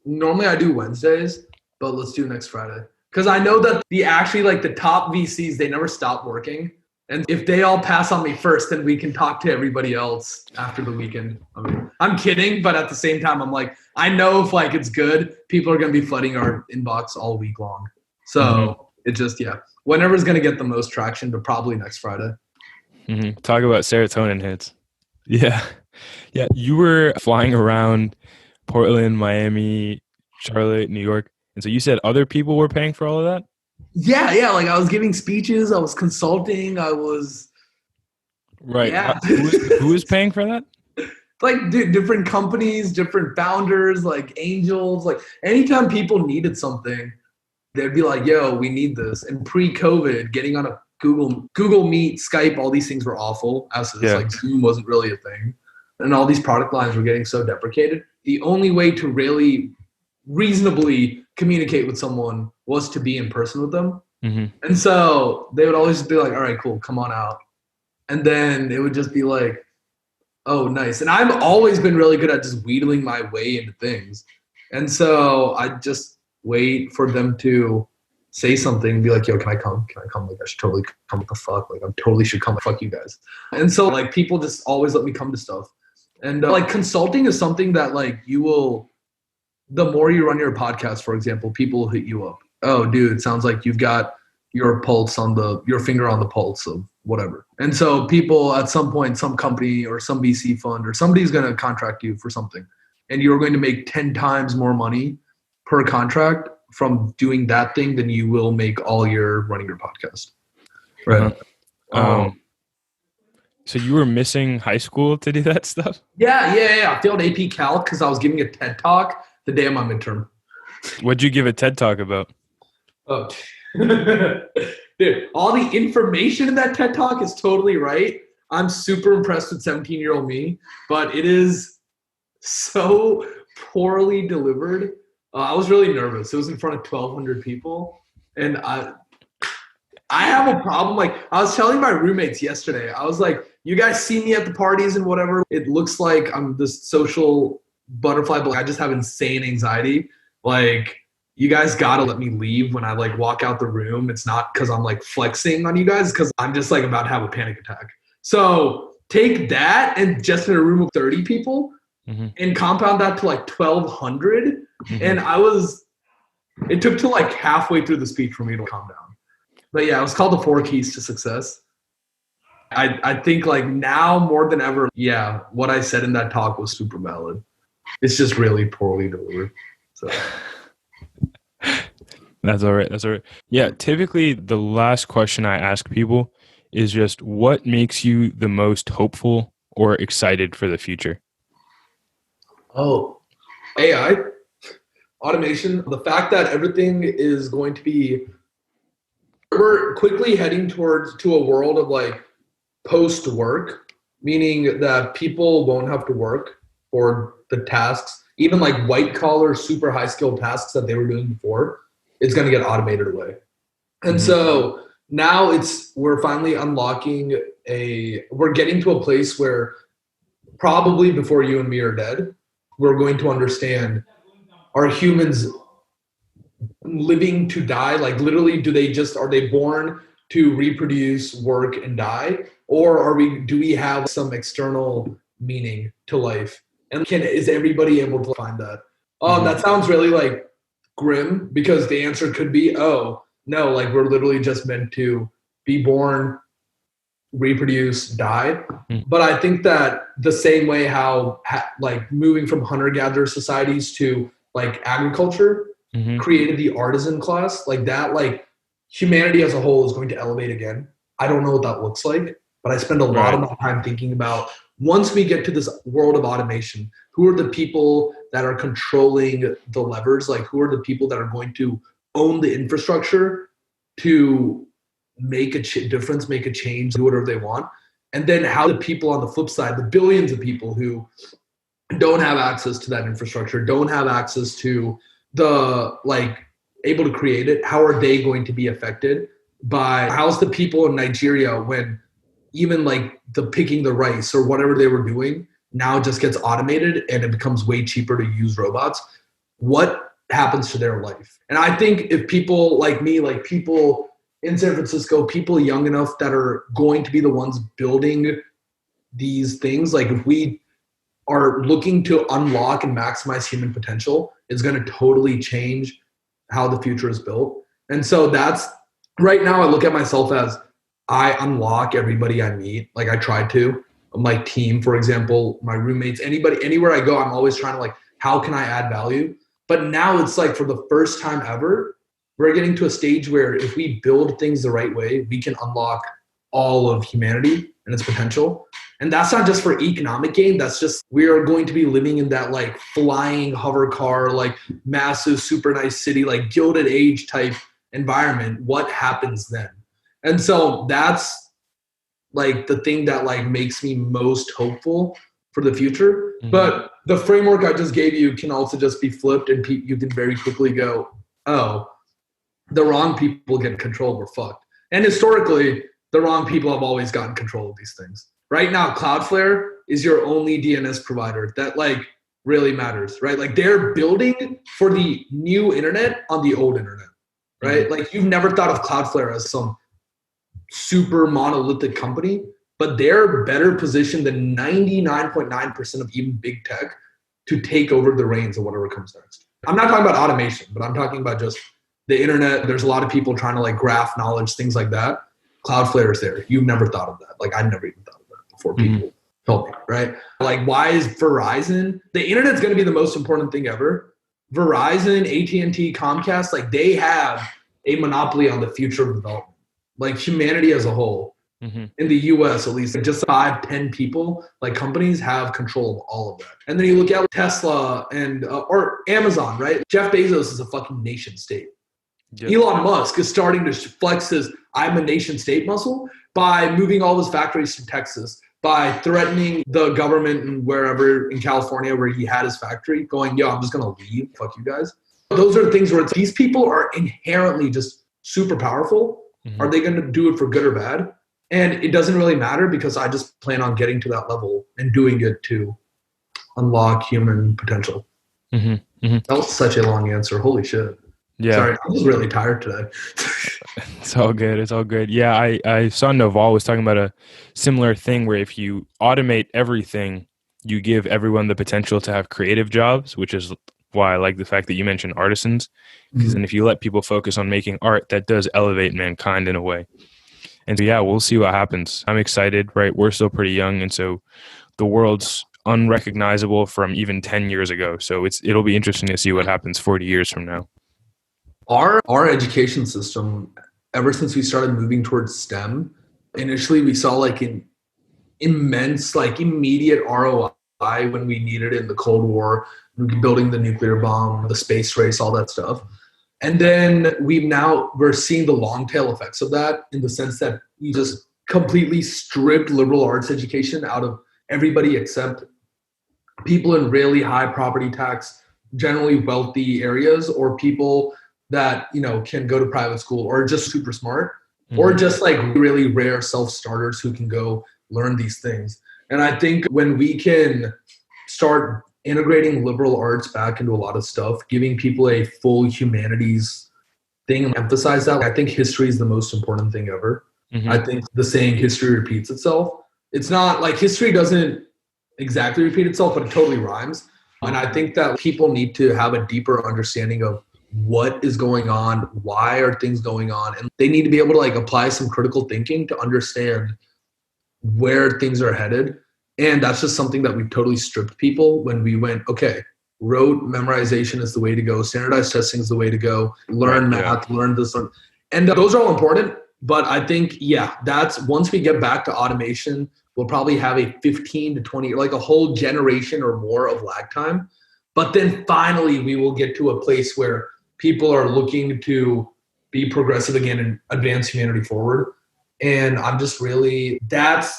normally I do Wednesdays, but let's do next Friday. Because I know that the top VCs, they never stop working. And if they all pass on me first, then we can talk to everybody else after the weekend. I mean, I'm kidding, but at the same time, I'm like, I know if like it's good, people are going to be flooding our inbox all week long. So it just, whenever's going to get the most traction, but probably next Friday. Talk about serotonin hits. Yeah. Yeah. You were flying around Portland, Miami, Charlotte, New York. And so you said other people were paying for all of that? Yeah. Like I was giving speeches, I was consulting, I was. Right. Yeah. Who was paying for that? Like different companies, different founders, like angels. Like anytime people needed something, they'd be like, yo, we need this. And pre-COVID, getting on a Google Meet, Skype, all these things were awful. Like Zoom wasn't really a thing. And all these product lines were getting so deprecated. The only way to really reasonably communicate with someone was to be in person with them. And so they would always be like, all right, cool, come on out. And then it would just be like, oh, nice. And I've always been really good at just wheedling my way into things. And so I just wait for them to say something and be like, yo, can I come? Like, I should totally come. What the fuck? Like, I totally should come. Fuck you guys. And so like people just always let me come to stuff. And like consulting is something that like the more you run your podcast, for example, people will hit you up. Oh, dude, it sounds like you've got your finger on the pulse of whatever. And so people at some point, some company or some VC fund or somebody's going to contract you for something. And you're going to make 10 times more money per contract from doing that thing than you will make all year running your podcast. Right. So you were missing high school to do that stuff? Yeah. I failed AP Calc because I was giving a TED Talk the day of my midterm. What'd you give a TED Talk about? Oh, dude, all the information in that TED Talk is totally right. I'm super impressed with 17-year-old me, but it is so poorly delivered. I was really nervous. It was in front of 1,200 people. And I have a problem. Like I was telling my roommates yesterday, I was like, you guys see me at the parties and whatever. It looks like I'm this social butterfly, but I just have insane anxiety. Like you guys gotta let me leave when I like walk out the room. It's not because I'm like flexing on you guys, because I'm just like about to have a panic attack. So take that and just in a room of 30 people and compound that to like 1,200. And it took till like halfway through the speech for me to calm down. But yeah, it was called the 4 Keys to Success. I think like now more than ever, yeah, what I said in that talk was super valid. It's just really poorly delivered. So That's all right. That's all right. Yeah, typically the last question I ask people is just what makes you the most hopeful or excited for the future? Oh, AI, automation, the fact that everything is going to be, we're quickly heading to a world of like post work, meaning that people won't have to work for the tasks, even like white collar, super high skilled tasks that they were doing before. It's going to get automated away. And so now we're finally unlocking we're getting to a place where probably before you and me are dead, we're going to understand, are humans living to die? Like literally, are they born to reproduce, work, and die? Or do we have some external meaning to life? And is everybody able to find that? That sounds really like grim, because the answer could be, oh, no, like we're literally just meant to be born, reproduce, die. But I think that the same way how like moving from hunter-gatherer societies to like agriculture created the artisan class, like that, like humanity as a whole is going to elevate again. I don't know what that looks like, but I spend a lot of my time thinking about, once we get to this world of automation, who are the people that are controlling the levers? Like who are the people that are going to own the infrastructure to make a difference, make a change, do whatever they want? And then how the people on the flip side, the billions of people who don't have access to that infrastructure, don't have access to the like able to create it, how are they going to be affected by, how's the people in Nigeria when even like the picking the rice or whatever they were doing now just gets automated and it becomes way cheaper to use robots? What happens to their life? And I think if people like me, like people in San Francisco, people young enough that are going to be the ones building these things, like if we are looking to unlock and maximize human potential, it's going to totally change how the future is built. And so that's, right now I look at myself as, I unlock everybody I meet. Like I try to, my team, for example, my roommates, anybody, anywhere I go, I'm always trying to like, how can I add value? But now it's like, for the first time ever, we're getting to a stage where if we build things the right way, we can unlock all of humanity and its potential. And that's not just for economic gain. That's just, we are going to be living in that like flying hover car, like massive, super nice city, like Gilded Age type environment. What happens then? And so that's like the thing that like makes me most hopeful for the future. But the framework I just gave you can also just be flipped, and you can very quickly go, oh, the wrong people get control, we're fucked. And historically, the wrong people have always gotten control of these things. Right now, Cloudflare is your only DNS provider that like really matters, right? Like they're building for the new internet on the old internet, right? Like you've never thought of Cloudflare as some super monolithic company, but they're better positioned than 99.9% of even big tech to take over the reins of whatever comes next. I'm not talking about automation, but I'm talking about just the internet. There's a lot of people trying to like graph knowledge, things like that. Cloudflare is there. You've never thought of that. Like I never even thought of that before people told me, right? Like why is Verizon, the internet's going to be the most important thing ever. Verizon, AT&T, Comcast, like they have a monopoly on the future of development. Like humanity as a whole, in the US at least, just 5-10 people, like companies have control of all of that. And then you look at Tesla and or Amazon, right? Jeff Bezos is a fucking nation state. Yep. Elon Musk is starting to flex his I'm a nation state muscle by moving all his factories to Texas, by threatening the government and wherever in California where he had his factory, going, yo, I'm just going to leave. Fuck you guys. Those are things where these people are inherently just super powerful? Mm-hmm. Are they going to do it for good or bad? And it doesn't really matter because I just plan on getting to that level and doing it to unlock human potential. Mm-hmm. Mm-hmm. That was such a long answer. Holy shit. Yeah. Sorry, I'm just really tired today. It's all good. It's all good. Yeah, I saw Naval was talking about a similar thing where if you automate everything, you give everyone the potential to have creative jobs, which is why I like the fact that you mentioned artisans. Because then if you let people focus on making art, that does elevate mankind in a way. And so, yeah, we'll see what happens. I'm excited, right? We're still pretty young. And so the world's unrecognizable from even 10 years ago. So it'll be interesting to see what happens 40 years from now. Our education system, ever since we started moving towards STEM, initially we saw like an immense, like immediate ROI when we needed it in the Cold War, building the nuclear bomb, the space race, all that stuff. And then we're seeing the long tail effects of that in the sense that we just completely stripped liberal arts education out of everybody except people in really high property tax, generally wealthy areas, or people that, you know, can go to private school or just super smart, or just like really rare self-starters who can go learn these things. And I think when we can start integrating liberal arts back into a lot of stuff, giving people a full humanities thing and emphasize that, I think history is the most important thing ever. I think the saying history repeats itself. It's not like history doesn't exactly repeat itself, but it totally rhymes. And I think that people need to have a deeper understanding of what is going on, why are things going on, and they need to be able to like apply some critical thinking to understand where things are headed. And that's just something that we've totally stripped people when we went, okay, rote memorization is the way to go, standardized testing is the way to go, learn math, learn this, and those are all important. But I think, yeah, that's once we get back to automation, we'll probably have a 15 to 20, like a whole generation or more of lag time. But then finally, we will get to a place where people are looking to be progressive again and advance humanity forward. And I'm just really, that's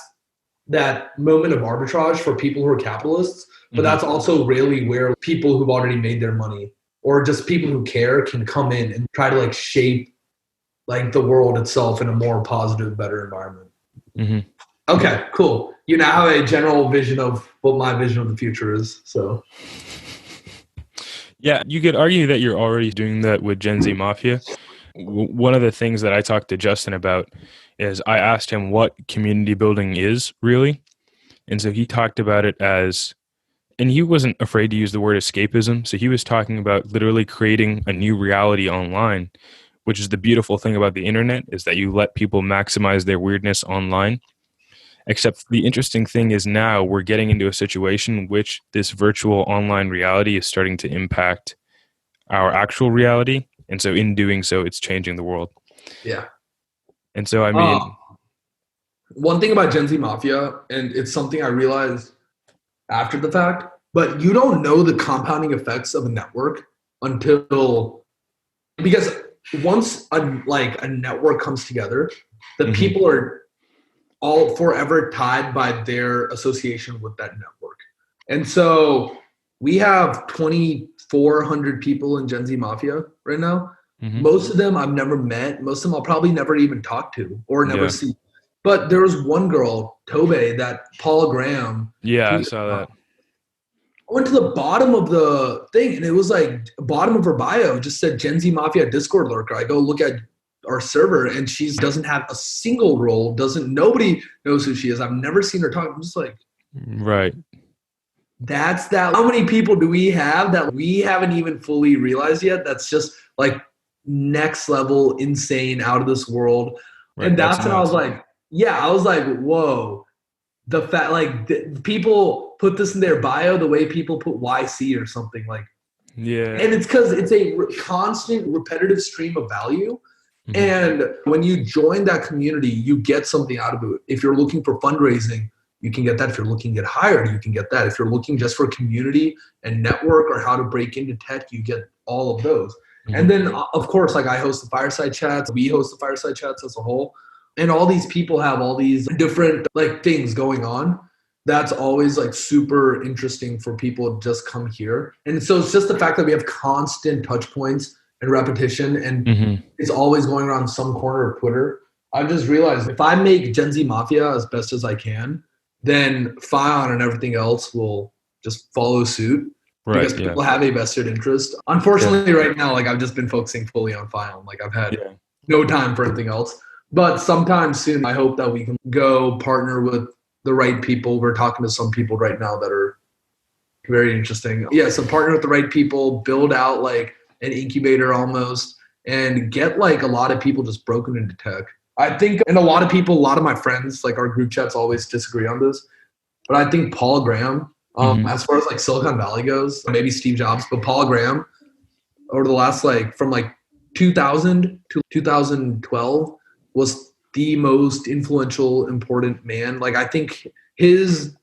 that moment of arbitrage for people who are capitalists. But that's also really where people who've already made their money or just people who care can come in and try to like shape like the world itself in a more positive, better environment. Okay, cool. You now have a general vision of what my vision of the future is. So, yeah, you could argue that you're already doing that with Gen Z Mafia. One of the things that I talked to Justin about is I asked him what community building is really. And so he talked about it as, and he wasn't afraid to use the word escapism. So he was talking about literally creating a new reality online, which is the beautiful thing about the internet, is that you let people maximize their weirdness online. Except the interesting thing is now we're getting into a situation in which this virtual online reality is starting to impact our actual reality. And so in doing so, it's changing the world. yeah. And so, I mean, one thing about Gen Z Mafia, and it's something I realized after the fact, but you don't know the compounding effects of a network until, because once a network comes together, the people are all forever tied by their association with that network. And so we have 2,400 people in Gen Z Mafia right now. Most of them I've never met. Most of them I'll probably never even talk to or never see. But there was one girl, Tobe, that Paula Graham. Yeah, I saw that. I went to the bottom of the thing, and it was like bottom of her bio just said Gen Z Mafia Discord lurker. I go look at our server, and she doesn't have a single role. Nobody knows who she is. I've never seen her talk. I'm just like, right. That's that. How many people do we have that we haven't even fully realized yet? That's just like next level, insane, out of this world. Right, and that's when I was like, yeah, I was like, whoa. The fact, like, people put this in their bio the way people put YC or something, like, yeah. And it's because it's a constant, repetitive stream of value. And when you join that community, you get something out of it. If you're looking for fundraising, you can get that. If you're looking to get hired, you can get that. If you're looking just for community and network or how to break into tech, you get all of those. And then, of course, like I host the fireside chats. We host the fireside chats as a whole. And all these people have all these different like things going on. That's always like super interesting for people to just come here. And so it's just the fact that we have constant touch points and repetition, and Mm-hmm. it's always going around some corner of Twitter. I've just realized if I make Gen Z Mafia as best as I can, then FION and everything else will just follow suit Right. because Yeah. people have a vested interest. Yeah. Unfortunately, right now, like I've just been focusing fully on FION. Like I've had Yeah. no time for anything else. But sometime soon, I hope that we can go partner with the right people. We're talking to some people right now that are very interesting. Yeah, so partner with the right people, build out like an incubator almost, and get like a lot of people just broken into tech. I think, and a lot of people, a lot of my friends, like our group chats always disagree on this, but I think Paul Graham, Mm-hmm. as far as like Silicon Valley goes, maybe Steve Jobs, but Paul Graham over the last like from like 2000 to 2012 was the most influential, important man. Like I think his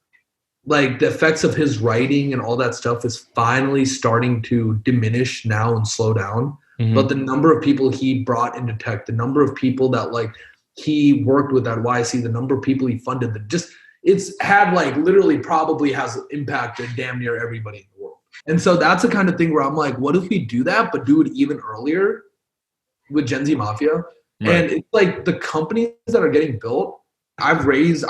like the effects of his writing and all that stuff is finally starting to diminish now and slow down. Mm-hmm. But the number of people he brought into tech, the number of people that like he worked with at YC, the number of people he funded, that just it's had like literally probably has impacted damn near everybody in the world. And so that's the kind of thing where I'm like, what if we do that, but do it even earlier with Gen Z Mafia? Right. And it's like the companies that are getting built, I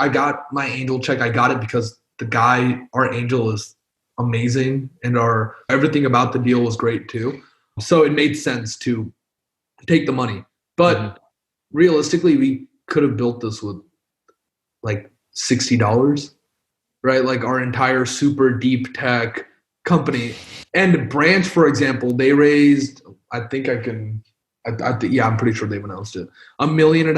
got my angel check. I got it because the guy, our angel is amazing and our everything about the deal was great too. So it made sense to take the money. But realistically, we could have built this with like $60, right? Like our entire super deep tech company. And Branch, for example, they raised, I think I can, yeah, I'm pretty sure they've announced it, $1.5 million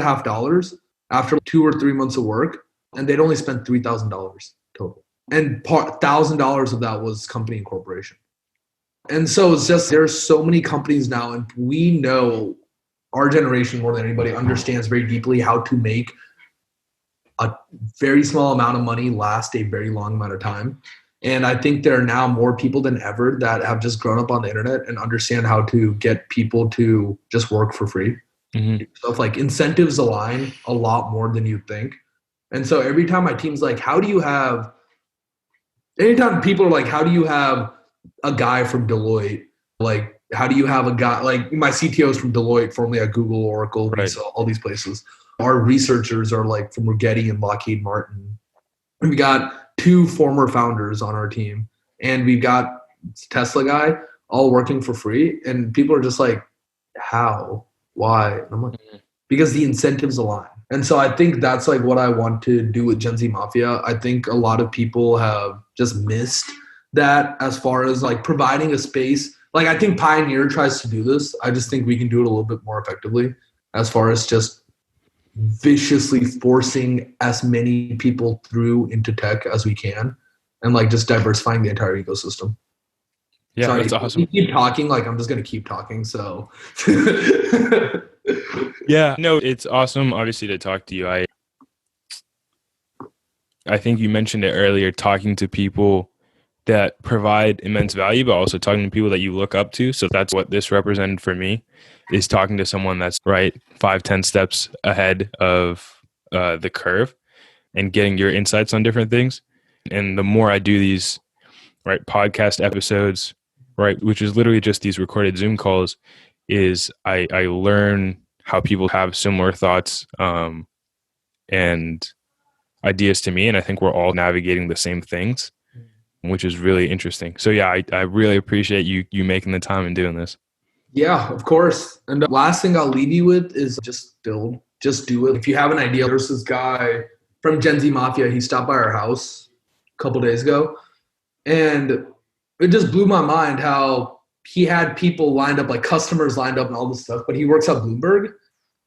after 2 or 3 months of work. And they'd only spent $3,000 total. And $1,000 of that was company incorporation. And so it's just, there's so many companies now, and we know our generation more than anybody understands very deeply how to make a very small amount of money last a very long amount of time. And I think there are now more people than ever that have just grown up on the internet and understand how to get people to just work for free. Mm-hmm. So if like incentives align a lot more than you'd think. And so every time my team's like, anytime people are like, how do you have a guy from Deloitte? Like, how do you have a guy, like my CTO is from Deloitte, formerly at Google, Oracle, Right. Visa, all these places. Our researchers are like from Rigetti and Lockheed Martin. And we got 2 former founders on our team. And we've got Tesla guy all working for free. And people are just like, how? Why? And I'm like, because the incentives align. And so I think that's like what I want to do with Gen Z Mafia. I think a lot of people have just missed that as far as like providing a space. Like I think Pioneer tries to do this. I just think we can do it a little bit more effectively as far as just viciously forcing as many people through into tech as we can and like just diversifying the entire ecosystem. Yeah, Sorry, that's awesome. you keep talking, like I'm just going to keep talking. So Yeah, no, it's awesome obviously to talk to you. I think you mentioned it earlier, talking to people that provide immense value, but also talking to people that you look up to. So that's what this represented for me, is talking to someone that's right 5-10 steps ahead of the curve and getting your insights on different things. And the more I do these right podcast episodes, right, which is literally just these recorded Zoom calls, is I learn how people have similar thoughts and ideas to me. And I think we're all navigating the same things, which is really interesting. So yeah, I really appreciate you making the time and doing this. yeah, of course. And the last thing I'll leave you with is just build, just do it. If you have an idea, there's this guy from Gen Z Mafia. He stopped by our house a couple days ago, and it just blew my mind how he had people lined up, like customers lined up and all this stuff. But he works at Bloomberg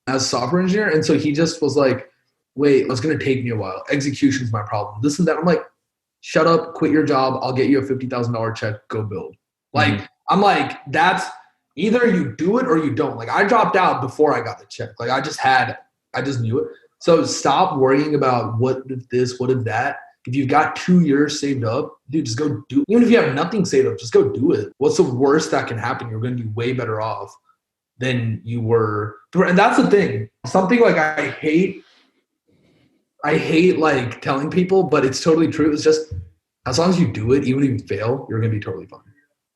as a software engineer, and so he just was like, "Wait, it's going to take me a while. Execution's my problem. This and that." I'm like, "Shut up, quit your job. I'll get you a $50,000 check. Go build." Like, I'm like, that's either you do it or you don't. Like, I dropped out before I got the check. Like, I just knew it. So stop worrying about what if this, what if that. If you've got 2 years saved up, dude, just go do it. Even if you have nothing saved up, just go do it. What's the worst that can happen? You're going to be way better off than you were. And that's the thing. Something like I hate like telling people, but it's totally true. It's just as long as you do it, even if you fail, you're going to be totally fine.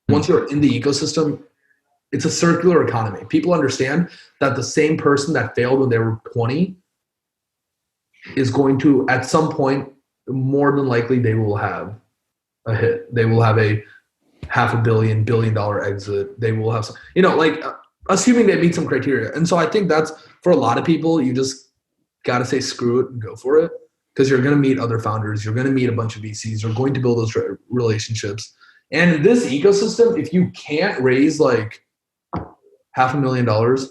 Once you're in the ecosystem, it's a circular economy. People understand that the same person that failed when they were 20 is going to, at some point, more than likely, they will have a hit. They will have a $500 million, $1 billion exit. They will have some, like assuming they meet some criteria. And so I think that's for a lot of people, you just got to say screw it and go for it, because you're going to meet other founders. You're going to meet a bunch of VCs. You're going to build those relationships. And in this ecosystem, if you can't raise like $500,000,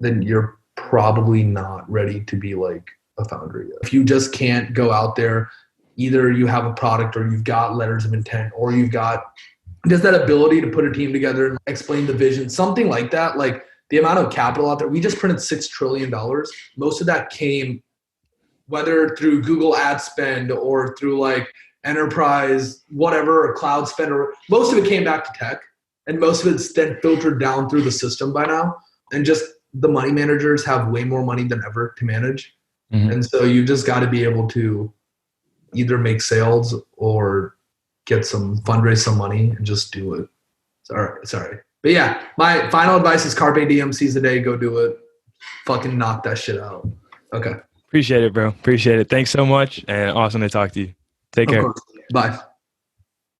then you're probably not ready to be like a founder yet. If you just can't go out there, either you have a product or you've got letters of intent or you've got just that ability to put a team together and explain the vision, something like that, like the amount of capital out there. We just printed $6 trillion. Most of that came whether through Google ad spend or through like enterprise, whatever, or cloud spend, or most of it came back to tech. And most of it's then filtered down through the system by now. And just the money managers have way more money than ever to manage. Mm-hmm. And so you just got to be able to either make sales or fundraise some money and just do it. Sorry. But yeah, my final advice is carpe diem, seize the day, go do it. Fucking knock that shit out. Okay. Appreciate it, bro. Appreciate it. Thanks so much. And awesome to talk to you. Take care. Bye.